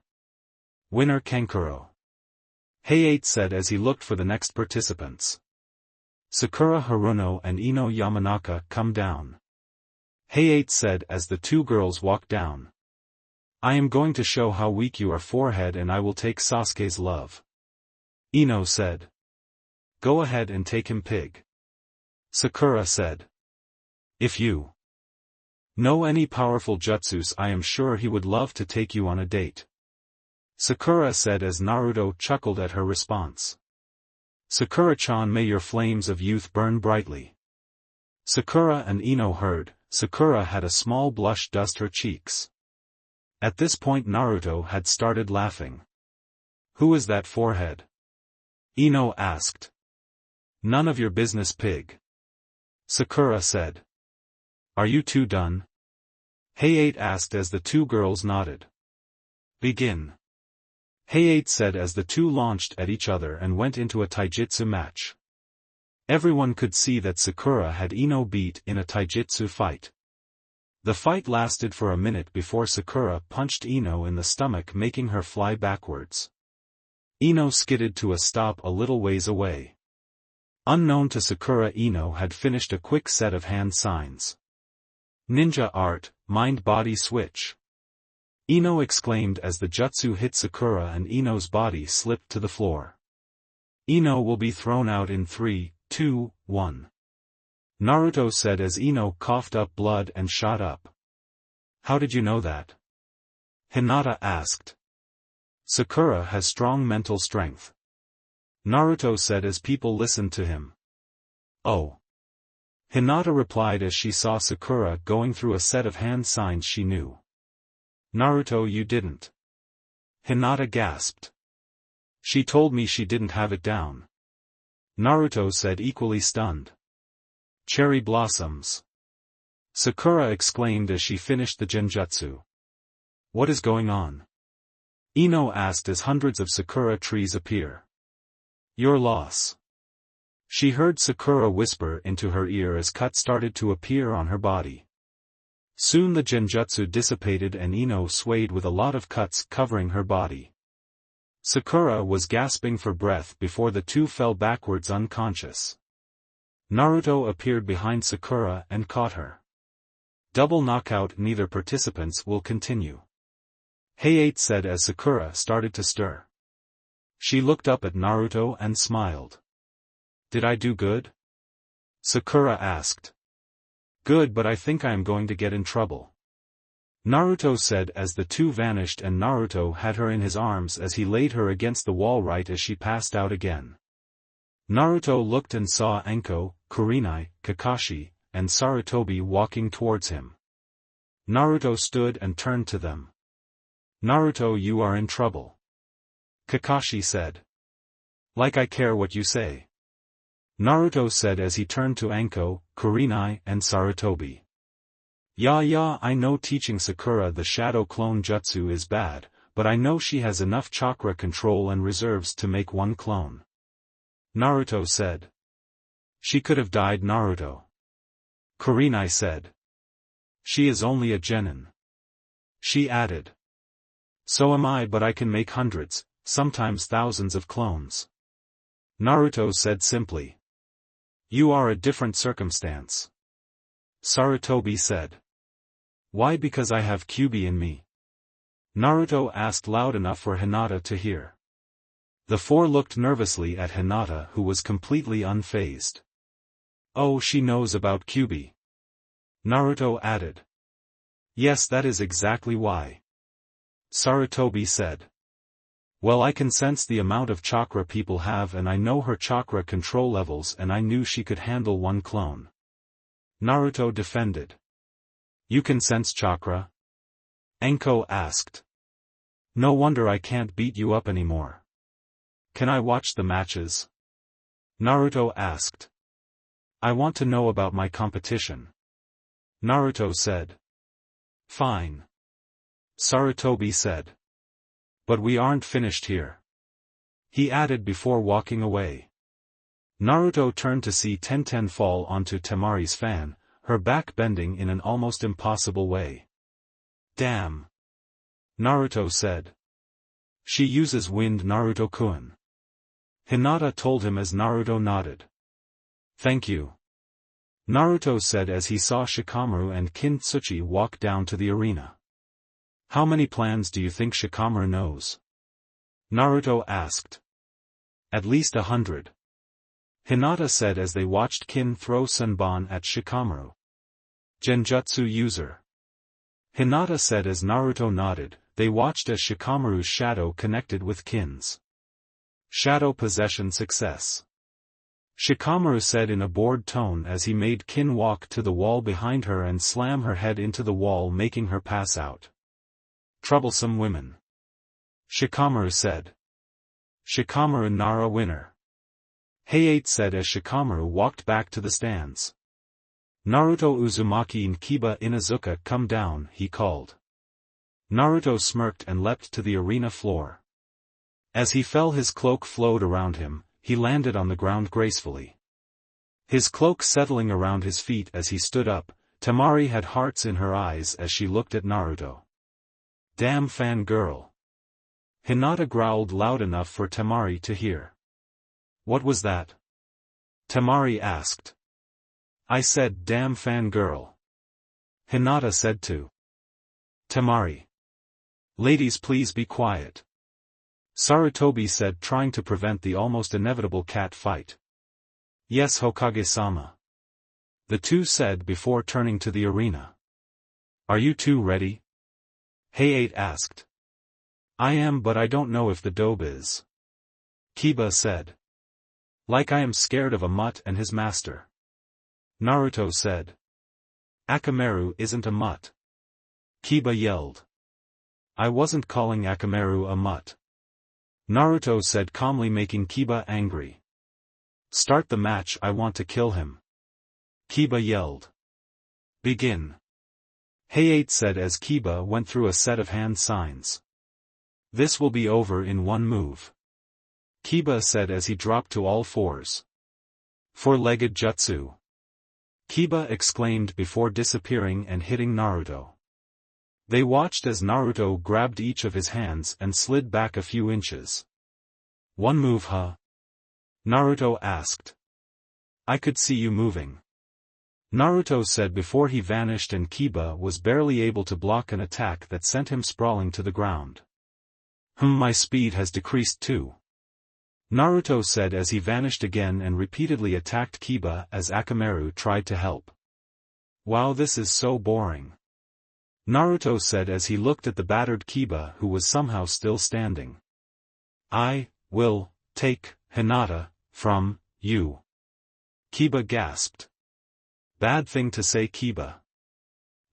Winner Kankuro. Hayate said as he looked for the next participants. Sakura Haruno and Ino Yamanaka come down. Hayate said as the two girls walked down. I am going to show how weak you are, forehead, and I will take Sasuke's love. Ino said. Go ahead and take him, pig. Sakura said. If you know any powerful jutsus, I am sure he would love to take you on a date. Sakura said as Naruto chuckled at her response. Sakura-chan, may your flames of youth burn brightly. Sakura and Ino heard. Sakura had a small blush dust her cheeks. At this point Naruto had started laughing. Who is that forehead? Ino asked. None of your business, pig. Sakura said. Are you two done? Hayate asked as the two girls nodded. Begin. Hayate said as the two launched at each other and went into a taijutsu match. Everyone could see that Sakura had Ino beat in a taijutsu fight. The fight lasted for a minute before Sakura punched Ino in the stomach, making her fly backwards. Ino skidded to a stop a little ways away. Unknown to Sakura, Ino had finished a quick set of hand signs. Ninja art, mind-body switch. Ino exclaimed as the jutsu hit Sakura and Ino's body slipped to the floor. Ino will be thrown out in 3, 2, 1. Naruto said as Ino coughed up blood and shot up. How did you know that? Hinata asked. Sakura has strong mental strength. Naruto said as people listened to him. Oh. Hinata replied as she saw Sakura going through a set of hand signs she knew. Naruto, you didn't. Hinata gasped. She told me she didn't have it down. Naruto said, equally stunned. Cherry blossoms. Sakura exclaimed as she finished the genjutsu. What is going on? Ino asked as hundreds of Sakura trees appear. Your loss. She heard Sakura whisper into her ear as cuts started to appear on her body. Soon the genjutsu dissipated and Ino swayed with a lot of cuts covering her body. Sakura was gasping for breath before the two fell backwards unconscious. Naruto appeared behind Sakura and caught her. Double knockout. Neither participants will continue. Hayate said as Sakura started to stir. She looked up at Naruto and smiled. Did I do good? Sakura asked. Good, but I think I am going to get in trouble. Naruto said as the two vanished and Naruto had her in his arms as he laid her against the wall right as she passed out again. Naruto looked and saw Anko, Kurenai, Kakashi, and Sarutobi walking towards him. Naruto stood and turned to them. Naruto, you are in trouble. Kakashi said. Like I care what you say. Naruto said as he turned to Anko, Kurenai, and Sarutobi. Yeah, I know teaching Sakura the Shadow Clone Jutsu is bad, but I know she has enough chakra control and reserves to make one clone. Naruto said. She could have died. Naruto. Kurenai said. She is only a genin. She added. So am I, but I can make hundreds, sometimes thousands of clones. Naruto said simply. You are a different circumstance. Sarutobi said. Why? Because I have Kyuubi in me. Naruto asked loud enough for Hinata to hear. The four looked nervously at Hinata, who was completely unfazed. Oh, she knows about Kyuubi. Naruto added. Yes, that is exactly why. Sarutobi said. Well, I can sense the amount of chakra people have and I know her chakra control levels and I knew she could handle one clone. Naruto defended. You can sense chakra? Anko asked. No wonder I can't beat you up anymore. Can I watch the matches? Naruto asked. I want to know about my competition. Naruto said. Fine. Sarutobi said. But we aren't finished here. He added before walking away. Naruto turned to see Tenten fall onto Temari's fan, her back bending in an almost impossible way. Damn. Naruto said. She uses wind. Naruto-kun. Hinata told him as Naruto nodded. Thank you. Naruto said as he saw Shikamaru and Kintsuchi walk down to the arena. How many plans do you think Shikamaru knows? Naruto asked. At least 100. Hinata said as they watched Kin throw Senbon at Shikamaru. Genjutsu user. Hinata said as Naruto nodded. They watched as Shikamaru's shadow connected with Kin's. Shadow possession success. Shikamaru said in a bored tone as he made Kin walk to the wall behind her and slam her head into the wall, making her pass out. Troublesome women. Shikamaru said. Shikamaru Nara winner. Hayate said as Shikamaru walked back to the stands. Naruto, Uzumaki and Kiba Inuzuka, come down, he called. Naruto smirked and leapt to the arena floor. As he fell, his cloak flowed around him, he landed on the ground gracefully. His cloak settling around his feet as he stood up, Temari had hearts in her eyes as she looked at Naruto. Damn fangirl. Hinata growled loud enough for Temari to hear. What was that? Temari asked. I said damn fangirl. Hinata said to Temari. Ladies, please be quiet. Sarutobi said, trying to prevent the almost inevitable cat fight. Yes, Hokage-sama. The two said before turning to the arena. Are you two ready? Hayate asked. I am, but I don't know if the dobe is. Kiba said. Like I am scared of a mutt and his master. Naruto said. Akamaru isn't a mutt. Kiba yelled. I wasn't calling Akamaru a mutt. Naruto said calmly, making Kiba angry. Start the match, I want to kill him. Kiba yelled. Begin. Hayate said as Kiba went through a set of hand signs. This will be over in one move. Kiba said as he dropped to all fours. Four-legged jutsu. Kiba exclaimed before disappearing and hitting Naruto. They watched as Naruto grabbed each of his hands and slid back a few inches. One move, huh? Naruto asked. I could see you moving. Naruto said before he vanished, and Kiba was barely able to block an attack that sent him sprawling to the ground. My speed has decreased too. Naruto said as he vanished again and repeatedly attacked Kiba as Akamaru tried to help. Wow, this is so boring. Naruto said as he looked at the battered Kiba, who was somehow still standing. I will take Hinata from you. Kiba gasped. Bad thing to say, Kiba.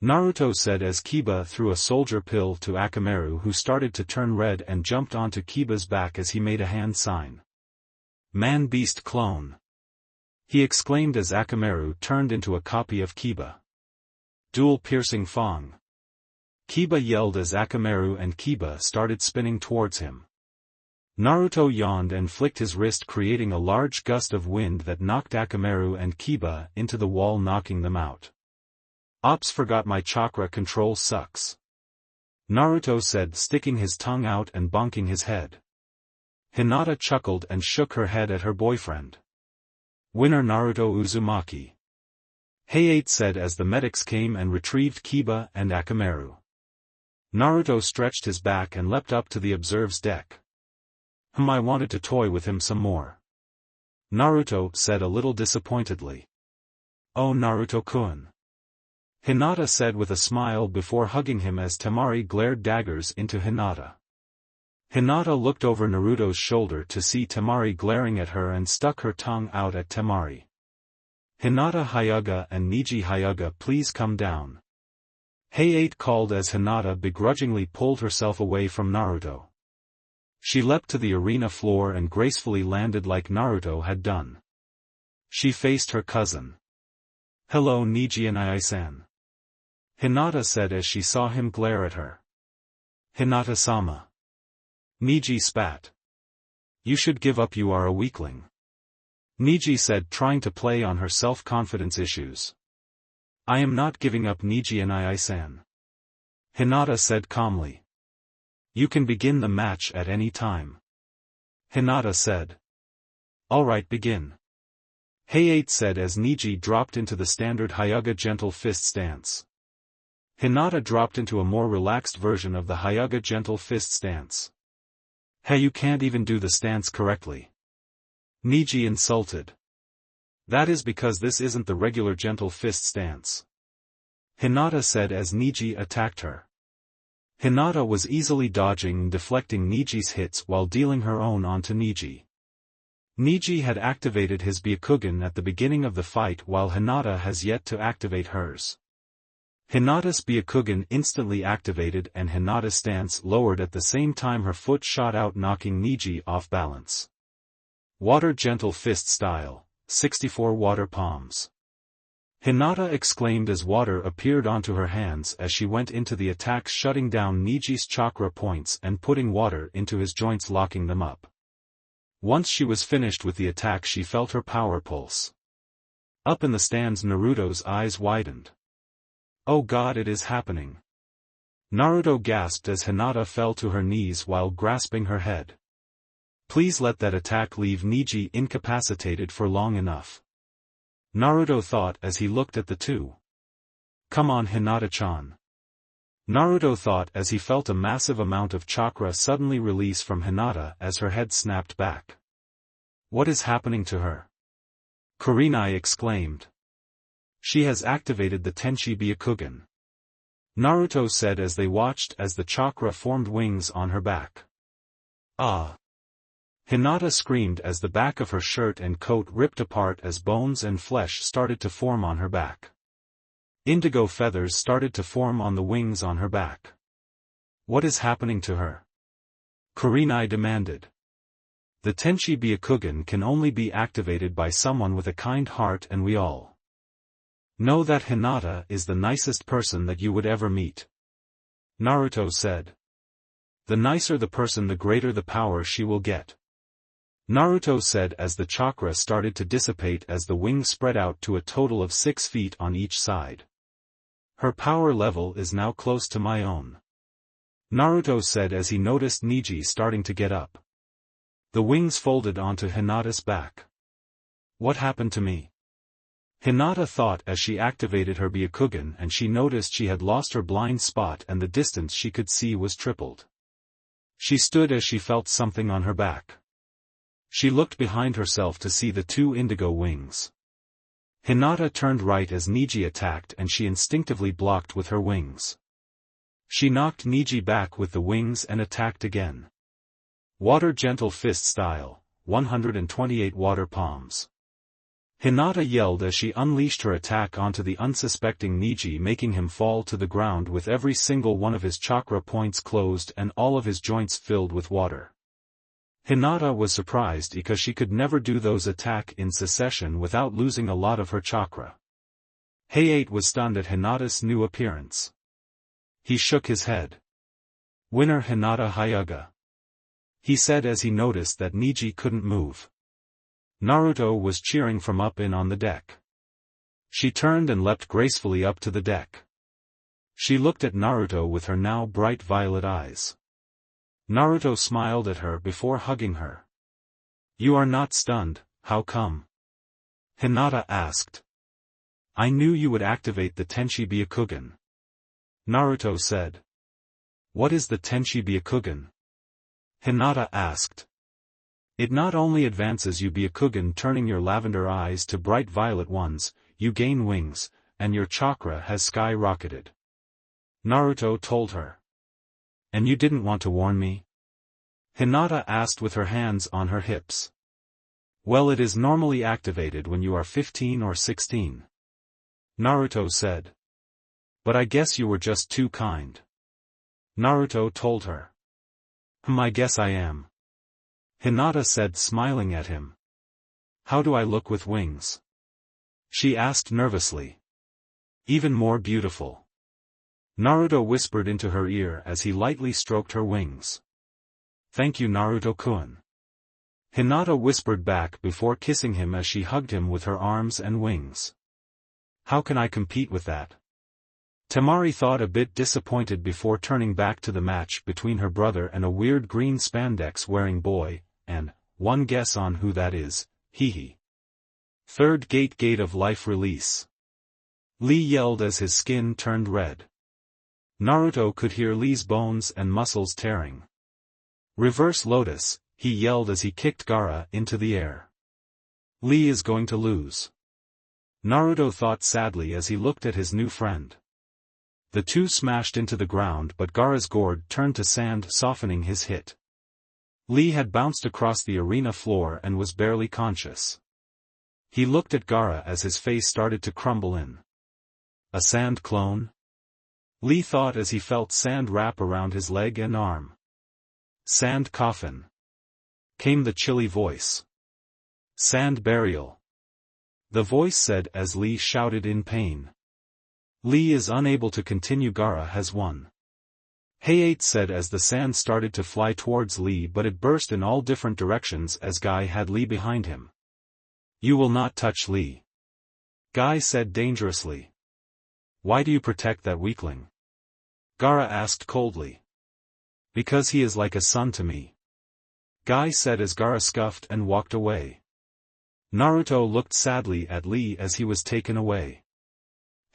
Naruto said as Kiba threw a soldier pill to Akamaru, who started to turn red and jumped onto Kiba's back as he made a hand sign. Man-beast clone. He exclaimed as Akamaru turned into a copy of Kiba. Dual piercing fang. Kiba yelled as Akamaru and Kiba started spinning towards him. Naruto yawned and flicked his wrist, creating a large gust of wind that knocked Akamaru and Kiba into the wall, knocking them out. Ops, forgot my chakra control sucks. Naruto said, sticking his tongue out and bonking his head. Hinata chuckled and shook her head at her boyfriend. Winner Naruto Uzumaki. Hayate said as the medics came and retrieved Kiba and Akamaru. Naruto stretched his back and leapt up to the observes deck. I wanted to toy with him some more. Naruto said a little disappointedly. Oh, Naruto-kun. Hinata said with a smile before hugging him as Temari glared daggers into Hinata. Hinata looked over Naruto's shoulder to see Temari glaring at her and stuck her tongue out at Temari. Hinata Hyuga and Neji Hyuga, please come down. Hayate called as Hinata begrudgingly pulled herself away from Naruto. She leapt to the arena floor and gracefully landed like Naruto had done. She faced her cousin. Hello, Neji and Ai-san. Hinata said as she saw him glare at her. Hinata-sama. Neji spat. You should give up, you are a weakling. Neji said, trying to play on her self-confidence issues. I am not giving up, Neji and Ai-san. Hinata said calmly. You can begin the match at any time. Hinata said. Alright, begin. Hayate said as Neji dropped into the standard Hyuga gentle fist stance. Hinata dropped into a more relaxed version of the Hyuga gentle fist stance. Hey, you can't even do the stance correctly. Neji insulted. That is because this isn't the regular gentle fist stance. Hinata said as Neji attacked her. Hinata was easily dodging and deflecting Neji's hits while dealing her own onto Neji. Neji had activated his Byakugan at the beginning of the fight, while Hinata has yet to activate hers. Hinata's Byakugan instantly activated and Hinata's stance lowered at the same time her foot shot out, knocking Neji off balance. Water gentle fist style, 64 water palms. Hinata exclaimed as water appeared onto her hands as she went into the attacks, shutting down Neji's chakra points and putting water into his joints, locking them up. Once she was finished with the attack, she felt her power pulse. Up in the stands, Naruto's eyes widened. Oh god, it is happening. Naruto gasped as Hinata fell to her knees while grasping her head. Please let that attack leave Neji incapacitated for long enough. Naruto thought as he looked at the two. Come on, Hinata-chan. Naruto thought as he felt a massive amount of chakra suddenly release from Hinata as her head snapped back. What is happening to her? Kurenai exclaimed. She has activated the Tenchi Byakugan. Naruto said as they watched as the chakra formed wings on her back. Ah! Hinata screamed as the back of her shirt and coat ripped apart as bones and flesh started to form on her back. Indigo feathers started to form on the wings on her back. What is happening to her? Kurenai demanded. The Tenchi Byakugan can only be activated by someone with a kind heart, and we all know that Hinata is the nicest person that you would ever meet. Naruto said. The nicer the person, the greater the power she will get. Naruto said as the chakra started to dissipate as the wings spread out to a total of 6 feet on each side. Her power level is now close to my own. Naruto said as he noticed Neji starting to get up. The wings folded onto Hinata's back. What happened to me? Hinata thought as she activated her Byakugan, and she noticed she had lost her blind spot and the distance she could see was tripled. She stood as she felt something on her back. She looked behind herself to see the 2 indigo wings. Hinata turned right as Neji attacked and she instinctively blocked with her wings. She knocked Neji back with the wings and attacked again. Water gentle fist style, 128 water palms. Hinata yelled as she unleashed her attack onto the unsuspecting Neji, making him fall to the ground with every single one of his chakra points closed and all of his joints filled with water. Hinata was surprised because she could never do those attacks in succession without losing a lot of her chakra. Hayate was stunned at Hinata's new appearance. He shook his head. Winner Hinata Hyuga, he said as he noticed that Neji couldn't move. Naruto was cheering from up in on the deck. She turned and leapt gracefully up to the deck. She looked at Naruto with her now bright violet eyes. Naruto smiled at her before hugging her. You are not stunned, how come? Hinata asked. I knew you would activate the Tenchi Byakugan. Naruto said. What is the Tenchi Byakugan? Hinata asked. It not only advances your Byakugan, turning your lavender eyes to bright violet ones, you gain wings, and your chakra has skyrocketed. Naruto told her. And you didn't want to warn me? Hinata asked with her hands on her hips. Well, it is normally activated when you are 15 or 16. Naruto said. But I guess you were just too kind. Naruto told her. I guess I am. Hinata said, smiling at him. How do I look with wings? She asked nervously. Even more beautiful. Naruto whispered into her ear as he lightly stroked her wings. Thank you, Naruto-kun. Hinata whispered back before kissing him as she hugged him with her arms and wings. How can I compete with that? Temari thought, a bit disappointed before turning back to the match between her brother and a weird green spandex-wearing boy, and, one guess on who that is, hee. Third Gate of Life release. Lee yelled as his skin turned red. Naruto could hear Lee's bones and muscles tearing. Reverse Lotus, he yelled as he kicked Gaara into the air. Lee is going to lose. Naruto thought sadly as he looked at his new friend. The two smashed into the ground, but Gaara's gourd turned to sand, softening his hit. Lee had bounced across the arena floor and was barely conscious. He looked at Gaara as his face started to crumble in. A sand clone? Lee thought as he felt sand wrap around his leg and arm. Sand coffin. Came the chilly voice. Sand burial. The voice said as Lee shouted in pain. Lee is unable to continue. Gaara has won. Hayate said as the sand started to fly towards Lee, but it burst in all different directions as Guy had Lee behind him. You will not touch Lee. Guy said dangerously. Why do you protect that weakling? Gaara asked coldly. Because he is like a son to me. Guy said as Gaara scuffed and walked away. Naruto looked sadly at Lee as he was taken away.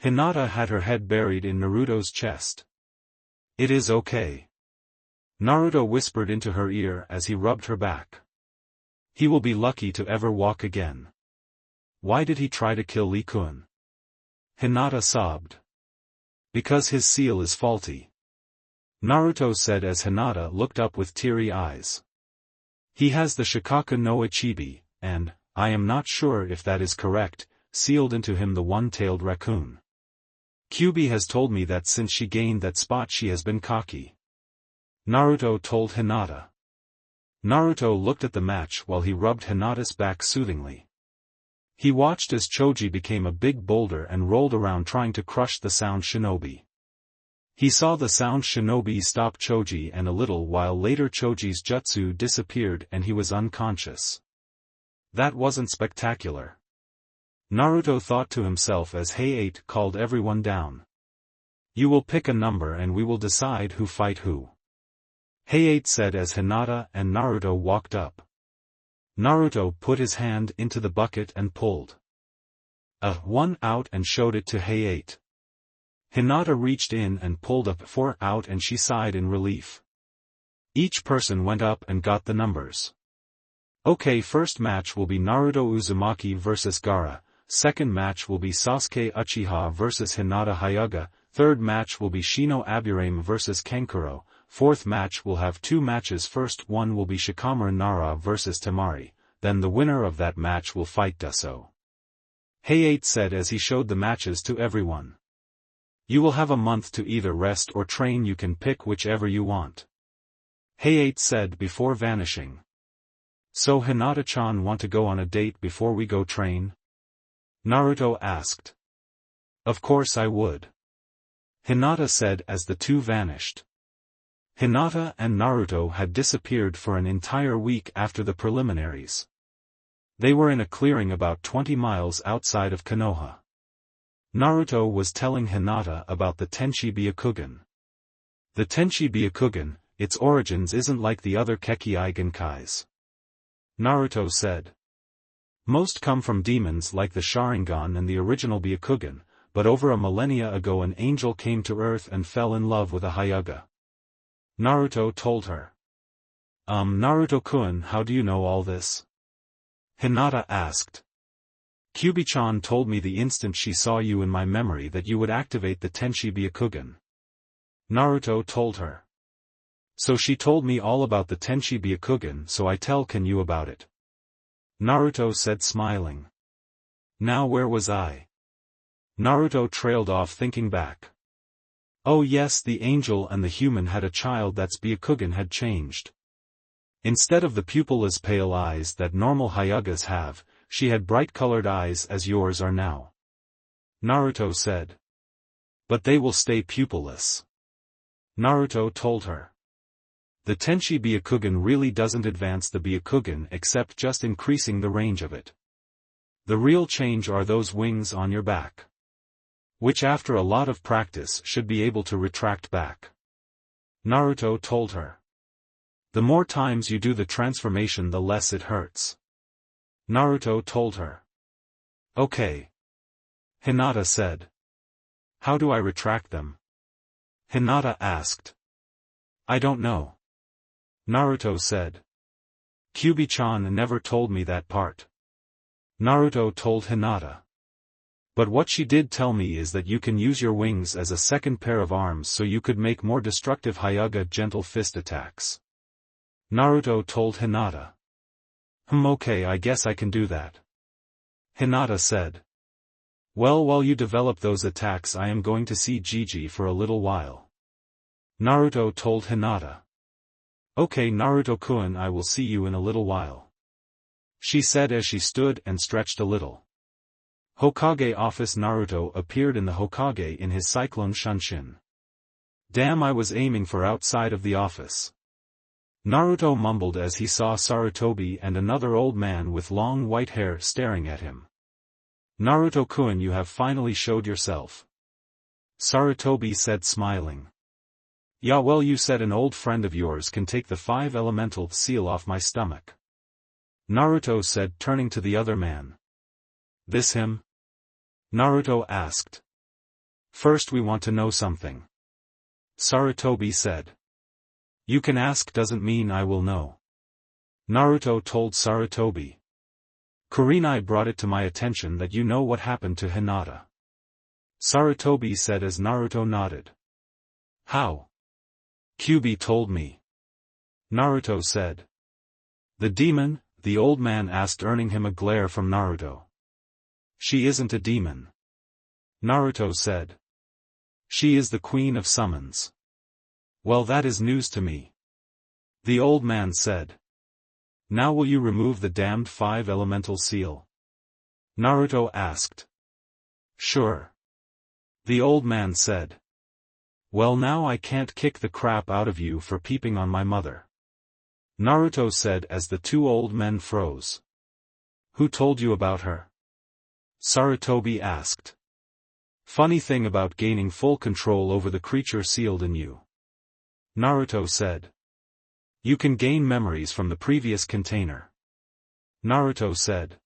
Hinata had her head buried in Naruto's chest. It is okay. Naruto whispered into her ear as he rubbed her back. He will be lucky to ever walk again. Why did he try to kill Lee-kun? Hinata sobbed. Because his seal is faulty. Naruto said as Hinata looked up with teary eyes. He has the Shikaku no Ichibi, and, I am not sure if that is correct, sealed into him the one-tailed raccoon. Kyubi has told me that since she gained that spot she has been cocky. Naruto told Hinata. Naruto looked at the match while he rubbed Hinata's back soothingly. He watched as Choji became a big boulder and rolled around trying to crush the Sound Shinobi. He saw the Sound Shinobi stop Choji, and a little while later Choji's jutsu disappeared and he was unconscious. That wasn't spectacular. Naruto thought to himself as Hayate called everyone down. You will pick a number and we will decide who fight who. Hayate said as Hinata and Naruto walked up. Naruto put his hand into the bucket and pulled one out and showed it to Hayate. Hinata reached in and pulled a 4 out and she sighed in relief. Each person went up and got the numbers. Okay, first match will be Naruto Uzumaki vs Gaara, second match will be Sasuke Uchiha vs Hinata Hyuga, third match will be Shino Aburame vs Kankuro, fourth match will have 2 matches, first one will be Shikamaru Nara vs Temari, then the winner of that match will fight Daso. Hayate said as he showed the matches to everyone. You will have a month to either rest or train, you can pick whichever you want. Hayate said before vanishing. So Hinata-chan want to go on a date before we go train? Naruto asked. Of course I would. Hinata said as the two vanished. Hinata and Naruto had disappeared for an entire week after the preliminaries. They were in a clearing about 20 miles outside of Konoha. Naruto was telling Hinata about the Tenshi Byakugan. The Tenshi Byakugan, its origins isn't like the other Kekkei Genkais. Naruto said. Most come from demons like the Sharingan and the original Byakugan, but over a millennia ago an angel came to Earth and fell in love with a Hyuga. Naruto told her. Naruto-kun, how do you know all this? Hinata asked. Kyubi-chan told me the instant she saw you in my memory that you would activate the Tenshi Byakugan. Naruto told her. So she told me all about the Tenshi Byakugan, so I tell you about it. Naruto said smiling. Now where was I? Naruto trailed off thinking back. Oh yes, the angel and the human had a child that's Byakugan had changed. Instead of the pupilless pale eyes that normal Hyugas have, she had bright-colored eyes as yours are now. Naruto said. But they will stay pupilless. Naruto told her. The Tenshi Byakugan really doesn't advance the Byakugan except just increasing the range of it. The real change are those wings on your back, which after a lot of practice should be able to retract back. Naruto told her. The more times you do the transformation the less it hurts. Naruto told her. Okay. Hinata said. How do I retract them? Hinata asked. I don't know. Naruto said. Kyubi-chan never told me that part. Naruto told Hinata. But what she did tell me is that you can use your wings as a second pair of arms so you could make more destructive Hyuga gentle fist attacks. Naruto told Hinata. Okay, I guess I can do that. Hinata said. Well, while you develop those attacks I am going to see Gigi for a little while. Naruto told Hinata. Okay Naruto-kun, I will see you in a little while. She said as she stood and stretched a little. Hokage office. Naruto appeared in the Hokage in his cyclone shunshin. Damn, I was aiming for outside of the office. Naruto mumbled as he saw Sarutobi and another old man with long white hair staring at him. Naruto-kun, you have finally showed yourself. Sarutobi said smiling. Yeah, well, you said an old friend of yours can take the 5 elemental seal off my stomach. Naruto said, turning to the other man. This him? Naruto asked. First we want to know something. Sarutobi said. You can ask doesn't mean I will know. Naruto told Sarutobi. Kurenai brought it to my attention that you know what happened to Hinata. Sarutobi said as Naruto nodded. How? Kyubi told me. Naruto said. The demon? The old man asked, earning him a glare from Naruto. She isn't a demon. Naruto said. She is the queen of summons. Well, that is news to me. The old man said. Now will you remove the damned 5-elemental seal? Naruto asked. Sure. The old man said. Well, now I can't kick the crap out of you for peeping on my mother. Naruto said as the two old men froze. Who told you about her? Sarutobi asked. Funny thing about gaining full control over the creature sealed in you. Naruto said. You can gain memories from the previous container. Naruto said.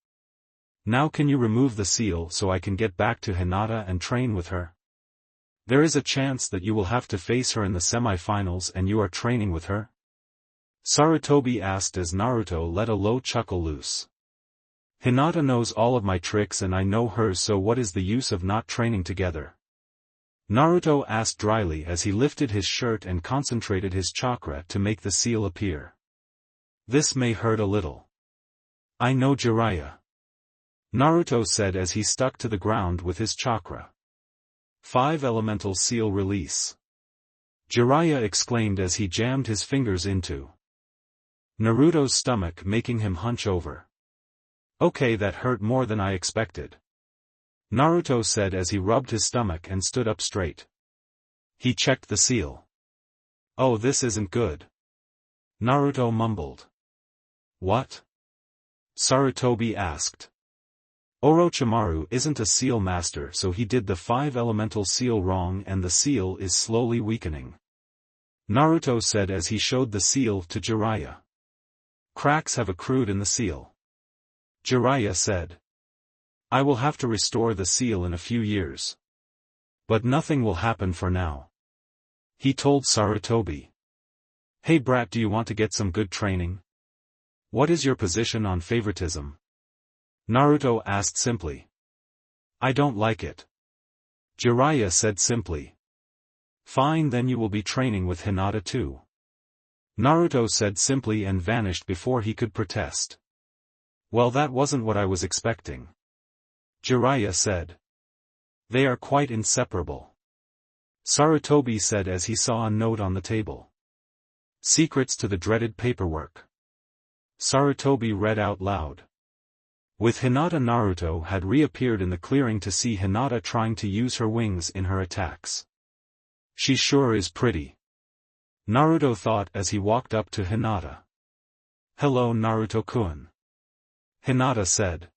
Now can you remove the seal so I can get back to Hinata and train with her? There is a chance that you will have to face her in the semi-finals and you are training with her? Sarutobi asked as Naruto let a low chuckle loose. Hinata knows all of my tricks and I know hers, so what is the use of not training together? Naruto asked dryly as he lifted his shirt and concentrated his chakra to make the seal appear. This may hurt a little. I know Jiraiya. Naruto said as he stuck to the ground with his chakra. 5-elemental seal release. Jiraiya exclaimed as he jammed his fingers into Naruto's stomach, making him hunch over. Okay, that hurt more than I expected. Naruto said as he rubbed his stomach and stood up straight. He checked the seal. Oh, this isn't good. Naruto mumbled. What? Sarutobi asked. Orochimaru isn't a seal master, so he did the 5-elemental seal wrong and the seal is slowly weakening. Naruto said as he showed the seal to Jiraiya. Cracks have accrued in the seal. Jiraiya said. I will have to restore the seal in a few years. But nothing will happen for now. He told Sarutobi. Hey brat, do you want to get some good training? What is your position on favoritism? Naruto asked simply. I don't like it. Jiraiya said simply. Fine, then you will be training with Hinata too. Naruto said simply and vanished before he could protest. Well, that wasn't what I was expecting. Jiraiya said. They are quite inseparable. Sarutobi said as he saw a note on the table. Secrets to the dreaded paperwork. Sarutobi read out loud. With Hinata, Naruto had reappeared in the clearing to see Hinata trying to use her wings in her attacks. She sure is pretty. Naruto thought as he walked up to Hinata. Hello, Naruto-kun. Hinata said.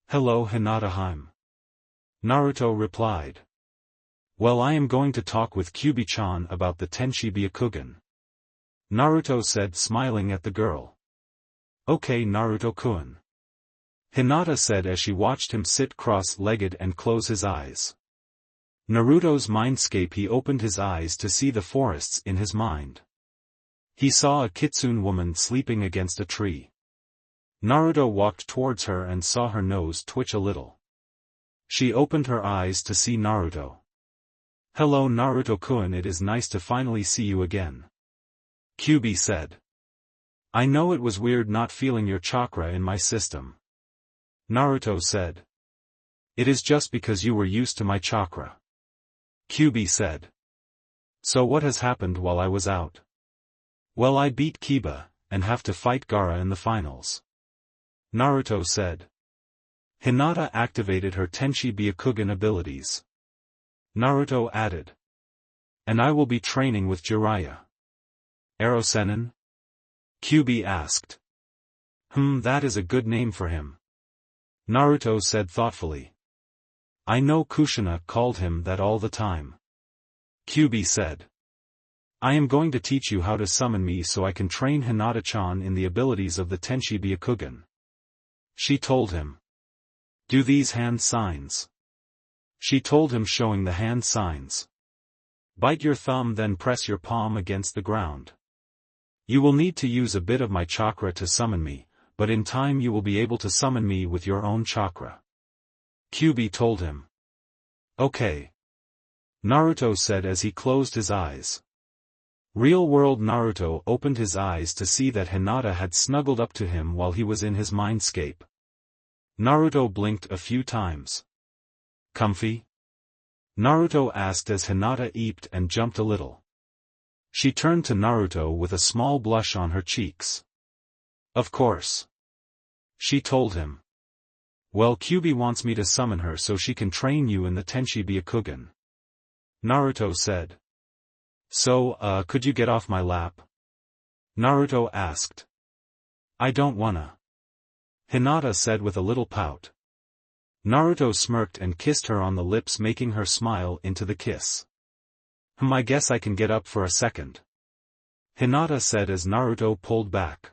Hello, Hinata-heim. Naruto replied. Well, I am going to talk with Kyubi-chan about the Tenshi Byakugan. Naruto said, smiling at the girl. Okay, Naruto-kun. Hinata said as she watched him sit cross-legged and close his eyes. Naruto's mindscape. He opened his eyes to see the forests in his mind. He saw a kitsune woman sleeping against a tree. Naruto walked towards her and saw her nose twitch a little. She opened her eyes to see Naruto. Hello, Naruto-kun, it is nice to finally see you again. Kyubi said. I know it was weird not feeling your chakra in my system. Naruto said. It is just because you were used to my chakra. Kyubi said. So what has happened while I was out? Well, I beat Kiba, and have to fight Gaara in the finals. Naruto said. Hinata activated her Tenshi Byakugan abilities. Naruto added. And I will be training with Jiraiya. Erosenin? Kyubi asked. That is a good name for him. Naruto said thoughtfully. I know Kushina called him that all the time. Kyubi said. I am going to teach you how to summon me so I can train Hinata-chan in the abilities of the Tenshi Byakugan. She told him. Do these hand signs. She told him, showing the hand signs. Bite your thumb, then press your palm against the ground. You will need to use a bit of my chakra to summon me, but in time you will be able to summon me with your own chakra. Kyubi told him. Okay. Naruto said as he closed his eyes. Real-world Naruto opened his eyes to see that Hinata had snuggled up to him while he was in his mindscape. Naruto blinked a few times. Comfy? Naruto asked as Hinata eeped and jumped a little. She turned to Naruto with a small blush on her cheeks. Of course. She told him. Well, Kyuubi wants me to summon her so she can train you in the Tenshi Byakugan. Naruto said. So, could you get off my lap? Naruto asked. I don't wanna. Hinata said with a little pout. Naruto smirked and kissed her on the lips, making her smile into the kiss. I guess I can get up for a second. Hinata said as Naruto pulled back.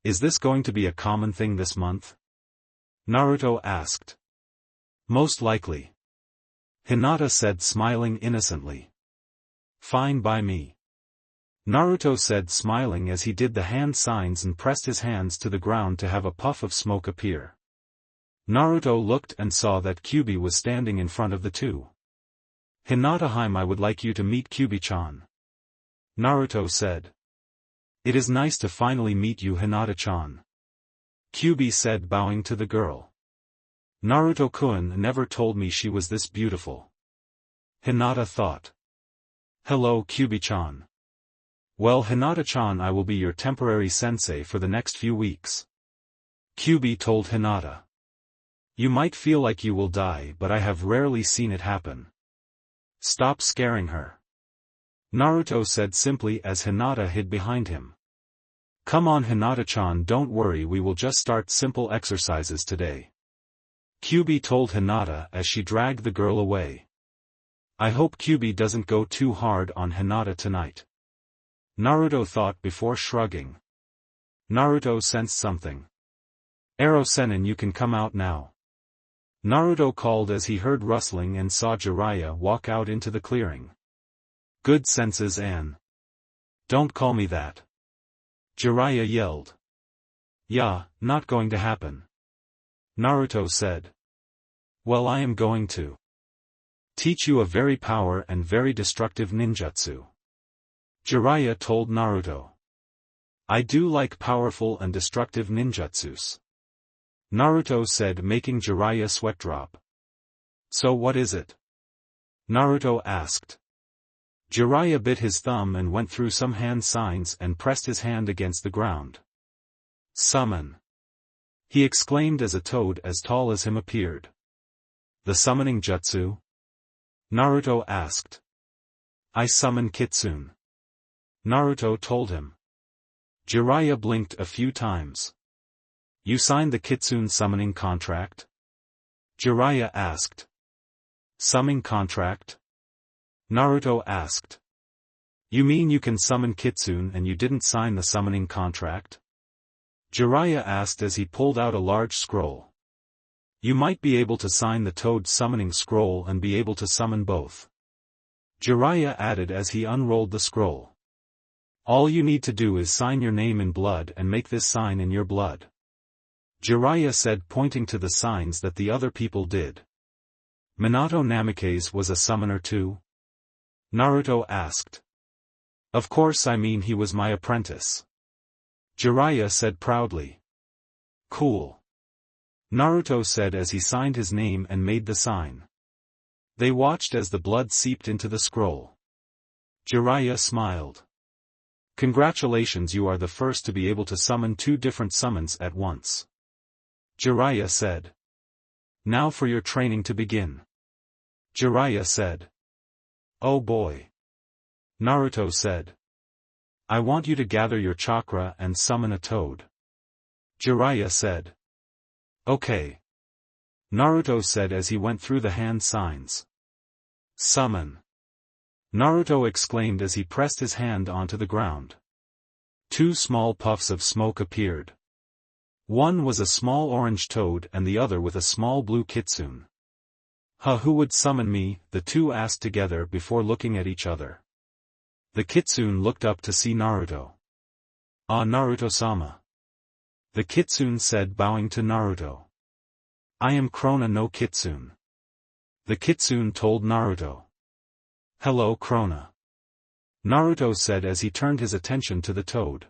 Is this going to be a common thing this month? Naruto asked. Most likely. Hinata said, smiling innocently. Fine by me. Naruto said, smiling as he did the hand signs and pressed his hands to the ground to have a puff of smoke appear. Naruto looked and saw that Kyuubi was standing in front of the two. Hinata-hime, I would like you to meet Kyuubi-chan. Naruto said. It is nice to finally meet you, Hinata-chan. Kyuubi said, bowing to the girl. Naruto-kun never told me she was this beautiful. Hinata thought. Hello, Kyuubi-chan. Well, Hinata-chan, I will be your temporary sensei for the next few weeks. Kyuubi told Hinata. You might feel like you will die, but I have rarely seen it happen. Stop scaring her. Naruto said simply as Hinata hid behind him. Come on, Hinata-chan, don't worry, we will just start simple exercises today. Kyuubi told Hinata as she dragged the girl away. I hope Kyuubi doesn't go too hard on Hinata tonight. Naruto thought before shrugging. Naruto sensed something. Ero Sennin, you can come out now. Naruto called as he heard rustling and saw Jiraiya walk out into the clearing. Good senses, Ann. Don't call me that. Jiraiya yelled. Yeah, not going to happen. Naruto said. Well, I am going to teach you a very power and very destructive ninjutsu. Jiraiya told Naruto. I do like powerful and destructive ninjutsus. Naruto said, making Jiraiya sweat drop. So what is it? Naruto asked. Jiraiya bit his thumb and went through some hand signs and pressed his hand against the ground. Summon. He exclaimed as a toad as tall as him appeared. The summoning jutsu? Naruto asked. I summon Kitsune. Naruto told him. Jiraiya blinked a few times. You signed the Kitsune summoning contract? Jiraiya asked. Summoning contract? Naruto asked. You mean you can summon Kitsune and you didn't sign the summoning contract? Jiraiya asked as he pulled out a large scroll. You might be able to sign the Toad summoning scroll and be able to summon both. Jiraiya added as he unrolled the scroll. All you need to do is sign your name in blood and make this sign in your blood. Jiraiya said, pointing to the signs that the other people did. Minato Namikaze was a summoner too? Naruto asked. Of course, I mean he was my apprentice. Jiraiya said proudly. Cool. Naruto said as he signed his name and made the sign. They watched as the blood seeped into the scroll. Jiraiya smiled. Congratulations, you are the first to be able to summon two different summons at once. Jiraiya said. Now for your training to begin. Jiraiya said. Oh boy. Naruto said. I want you to gather your chakra and summon a toad. Jiraiya said. Okay. Naruto said as he went through the hand signs. Summon. Naruto exclaimed as he pressed his hand onto the ground. Two small puffs of smoke appeared. One was a small orange toad and the other with a small blue kitsune. Who would summon me? The two asked together before looking at each other. The kitsune looked up to see Naruto. Ah, Naruto-sama. The kitsune said, bowing to Naruto. I am Krona no Kitsune. The kitsune told Naruto. Hello, Krona. Naruto said as he turned his attention to the toad.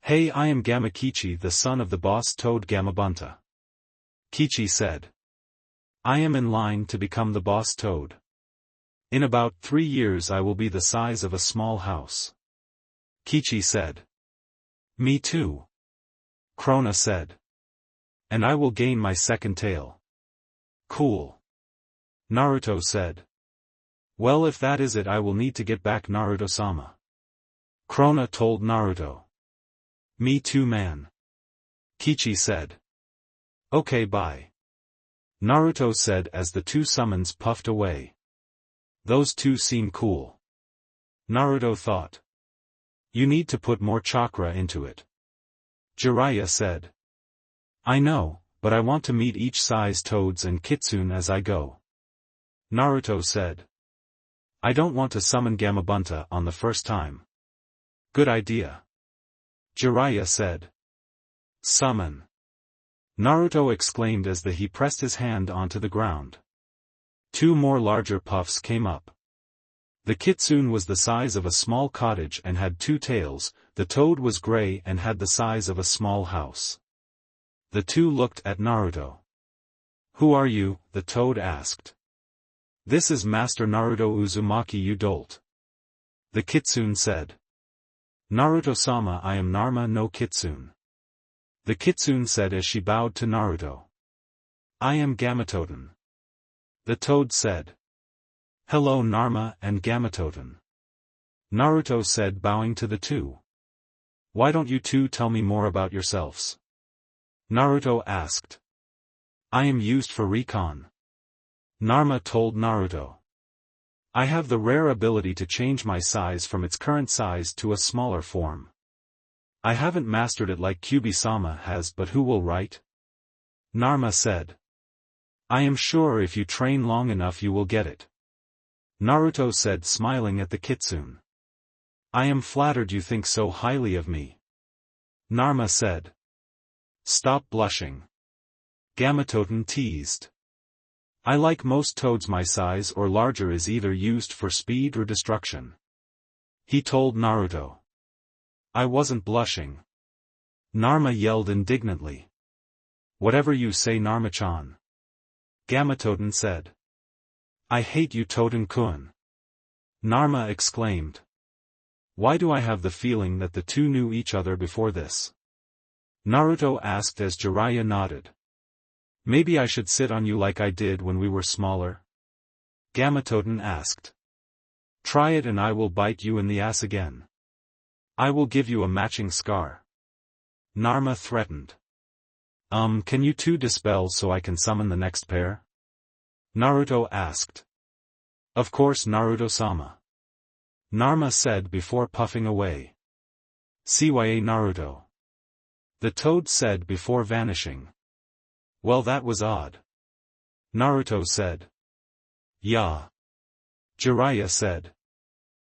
Hey, I am Gamakichi, the son of the boss toad Gamabunta. Kichi said. I am in line to become the boss toad. In about 3 years I will be the size of a small house. Kichi said. Me too. Krona said. And I will gain my second tail. Cool. Naruto said. Well, if that is it, I will need to get back Naruto-sama. Krona told Naruto. Me too, man. Kichi said. Okay, bye. Naruto said as the two summons puffed away. Those two seem cool. Naruto thought. You need to put more chakra into it. Jiraiya said. I know, but I want to meet each size toads and kitsune as I go. Naruto said. I don't want to summon Gamabunta on the first time. Good idea. Jiraiya said. Summon. Naruto exclaimed as he pressed his hand onto the ground. Two more larger puffs came up. The kitsune was the size of a small cottage and had 2 tails, the toad was gray and had the size of a small house. The two looked at Naruto. Who are you? The toad asked. This is Master Naruto Uzumaki, you dolt. The kitsune said. Naruto-sama, I am Narma no Kitsune. The kitsune said as she bowed to Naruto. I am Gamatoten. The toad said. Hello Narma and Gamatoten. Naruto said, bowing to the two. Why don't you two tell me more about yourselves? Naruto asked. I am used for recon. Narma told Naruto. I have the rare ability to change my size from its current size to a smaller form. I haven't mastered it like Kyubi-sama has, but who will, right? Narma said. I am sure if you train long enough you will get it. Naruto said, smiling at the kitsune. I am flattered you think so highly of me. Narma said. Stop blushing. Gamatoten teased. I like most toads my size or larger is either used for speed or destruction. He told Naruto. I wasn't blushing. Narma yelled indignantly. Whatever you say, Narma-chan. Gamatoten said. I hate you, Toten-kun. Narma exclaimed. Why do I have the feeling that the two knew each other before this? Naruto asked as Jiraiya nodded. Maybe I should sit on you like I did when we were smaller? Gamatoten asked. Try it and I will bite you in the ass again. I will give you a matching scar. Narma threatened. Can you two dispel so I can summon the next pair? Naruto asked. Of course, Naruto-sama. Narma said before puffing away. CYA Naruto. The toad said before vanishing. Well, that was odd. Naruto said. Yeah. Jiraiya said.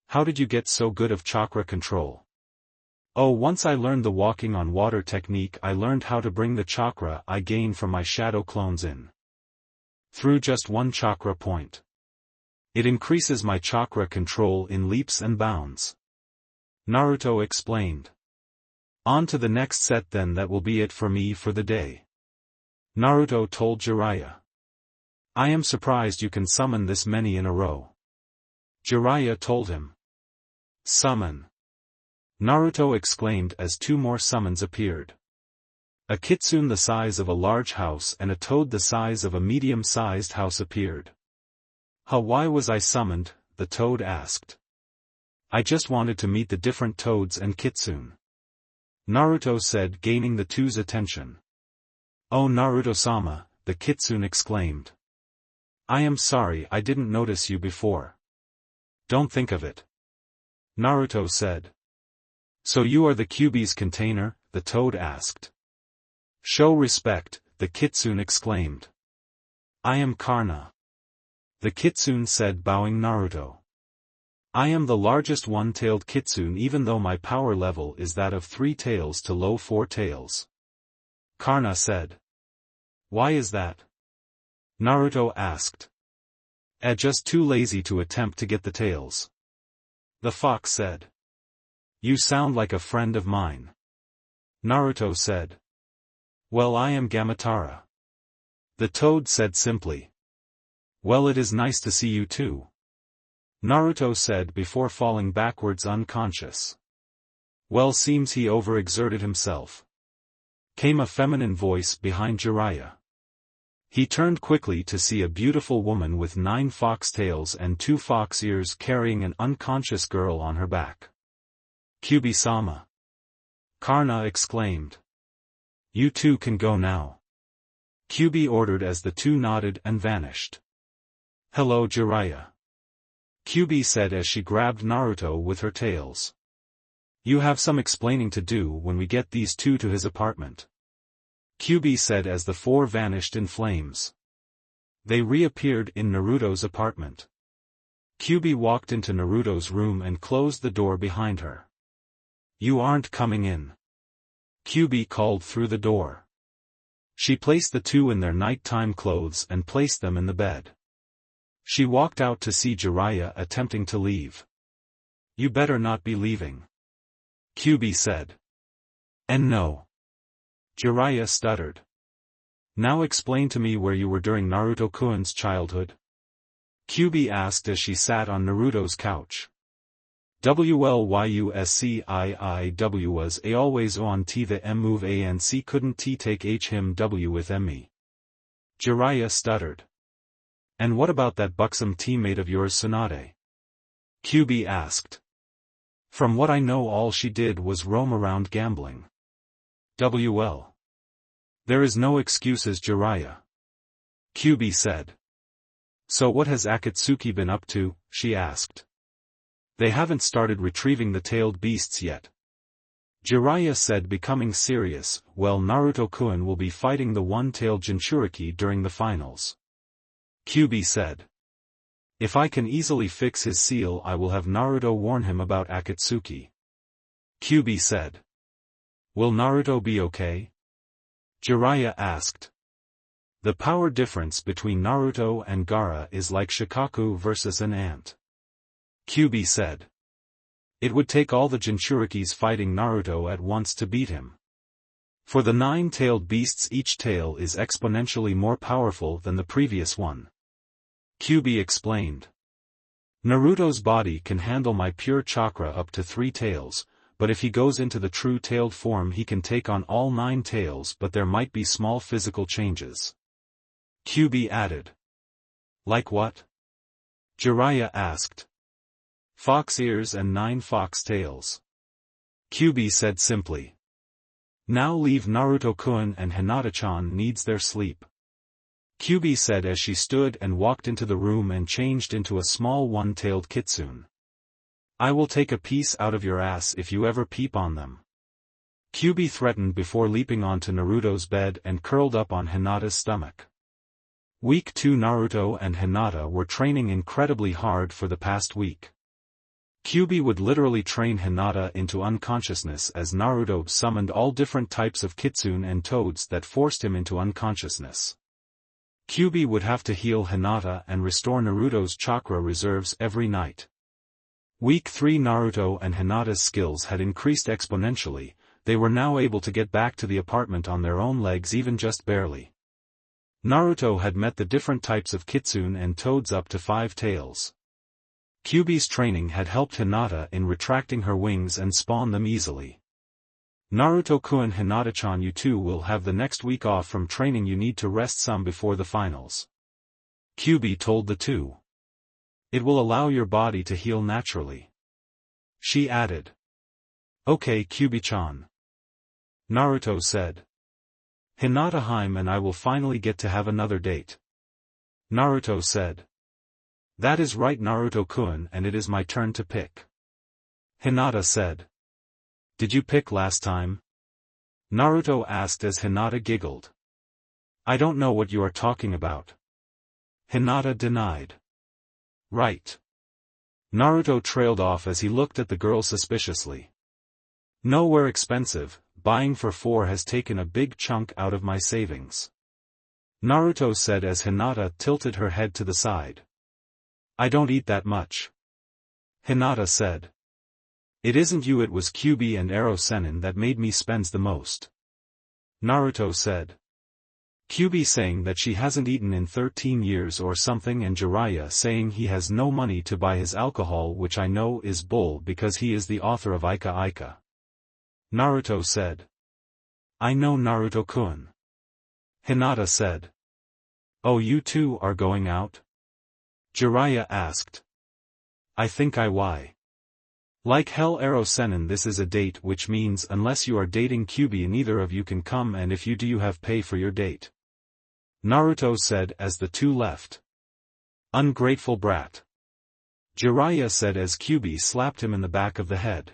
How did you get so good of chakra control? Oh, once I learned the walking on water technique, I learned how to bring the chakra I gain from my shadow clones in. Through just 1 chakra point. It increases my chakra control in leaps and bounds. Naruto explained. On to the next set then, that will be it for me for the day. Naruto told Jiraiya. I am surprised you can summon this many in a row. Jiraiya told him. Summon. Naruto exclaimed as 2 more summons appeared. A kitsune the size of a large house and a toad the size of a medium-sized house appeared. Why was I summoned? The toad asked. I just wanted to meet the different toads and kitsune. Naruto said, gaining the two's attention. Oh Naruto-sama, the kitsune exclaimed. I am sorry I didn't notice you before. Don't think of it. Naruto said. So you are the Kyubi's container? The toad asked. Show respect, the kitsune exclaimed. I am Karna. The kitsune said, bowing Naruto. I am the largest one-tailed kitsune, even though my power level is that of 3 tails to low 4 tails. Karna said. Why is that? Naruto asked. Just too lazy to attempt to get the tails. The fox said. You sound like a friend of mine. Naruto said. Well, I am Gamatara. The toad said simply. Well, it is nice to see you too. Naruto said before falling backwards unconscious. Well, seems he overexerted himself. Came a feminine voice behind Jiraiya. He turned quickly to see a beautiful woman with 9 foxtails and 2 fox ears carrying an unconscious girl on her back. Kyubi-sama. Karna exclaimed. You two can go now. Kyubi ordered as the two nodded and vanished. Hello Jiraiya. Kyubi said as she grabbed Naruto with her tails. You have some explaining to do when we get these two to his apartment. Kyubi said as the 4 vanished in flames. They reappeared in Naruto's apartment. Kyubi walked into Naruto's room and closed the door behind her. You aren't coming in. Kyubi called through the door. She placed the two in their nighttime clothes and placed them in the bed. She walked out to see Jiraiya attempting to leave. You better not be leaving. Kyubi said. And no. Jiraiya stuttered. Now explain to me where you were during Naruto-kun's childhood. Kyubi asked as she sat on Naruto's couch. WLYUSCIIW was a always on t the m move a and c couldn't t take h him w with me. Jiraiya stuttered. And what about that buxom teammate of yours Tsunade? Kyubi asked. From what I know all she did was roam around gambling. WL. There is no excuses Jiraiya. Kyubi said. So what has Akatsuki been up to, she asked. They haven't started retrieving the tailed beasts yet. Jiraiya said becoming serious, well Naruto-kun will be fighting the one-tailed Jinchuriki during the finals. Kyubi said. If I can easily fix his seal I will have Naruto warn him about Akatsuki. Kyubi said. Will Naruto be okay? Jiraiya asked. The power difference between Naruto and Gaara is like Shikaku versus an ant. Kyubi said. It would take all the Jinchurikis fighting Naruto at once to beat him. For the 9-tailed beasts each tail is exponentially more powerful than the previous one. Kyubi explained. Naruto's body can handle my pure chakra up to 3 tails, but if he goes into the true tailed form he can take on all 9 tails but there might be small physical changes. Kyubi added. Like what? Jiraiya asked. Fox ears and 9 fox tails. Kyubi said simply. Now leave Naruto-kun and Hinata-chan needs their sleep. Kyubi said as she stood and walked into the room and changed into a small one-tailed kitsune. I will take a piece out of your ass if you ever peep on them. Kyubi threatened before leaping onto Naruto's bed and curled up on Hinata's stomach. Week 2 Naruto and Hinata were training incredibly hard for the past week. Kyubi would literally train Hinata into unconsciousness as Naruto summoned all different types of kitsune and toads that forced him into unconsciousness. Kyubi would have to heal Hinata and restore Naruto's chakra reserves every night. Week 3 Naruto and Hinata's skills had increased exponentially, they were now able to get back to the apartment on their own legs even just barely. Naruto had met the different types of kitsune and toads up to 5 tails. Kyubi's training had helped Hinata in retracting her wings and spawn them easily. Naruto-kun Hinata-chan you two will have the next week off from training you need to rest some before the finals. Kyubi told the two. It will allow your body to heal naturally. She added. Okay Kyubi-chan. Naruto said. Hinata-hime and I will finally get to have another date. Naruto said. That is right Naruto-kun and it is my turn to pick. Hinata said. Did you pick last time? Naruto asked as Hinata giggled. I don't know what you are talking about. Hinata denied. Right. Naruto trailed off as he looked at the girl suspiciously. Nowhere expensive, buying for 4 has taken a big chunk out of my savings. Naruto said as Hinata tilted her head to the side. I don't eat that much. Hinata said. It isn't you, it was Kyubi and Ero Sennin that made me spend the most. Naruto said. Kyubi saying that she hasn't eaten in 13 years or something, and Jiraiya saying he has no money to buy his alcohol, which I know is bull because he is the author of Ika Ika. Naruto said. I know, Naruto-kun. Hinata said. Oh, you two are going out? Jiraiya asked. I think why. Like hell, Arrow Senin, this is a date, which means unless you are dating Kyubi neither of you can come, and if you do you have pay for your date. Naruto said as the two left. Ungrateful brat. Jiraiya said as Kyubi slapped him in the back of the head.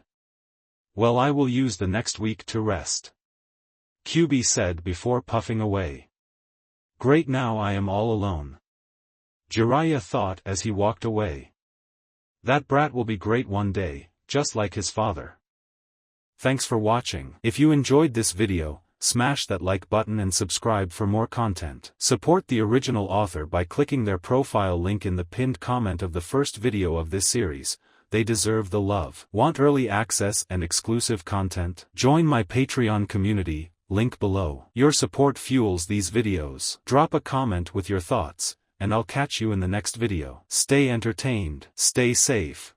Well, I will use the next week to rest. Kyubi said before puffing away. Great, now I am all alone. Jiraiya thought as he walked away. That brat will be great one day, just like his father. Thanks for watching. If you enjoyed this video, smash that like button and subscribe for more content. Support the original author by clicking their profile link in the pinned comment of the first video of this series. They deserve the love. Want early access and exclusive content? Join my Patreon community, link below. Your support fuels these videos. Drop a comment with your thoughts, and I'll catch you in the next video. Stay entertained, stay safe.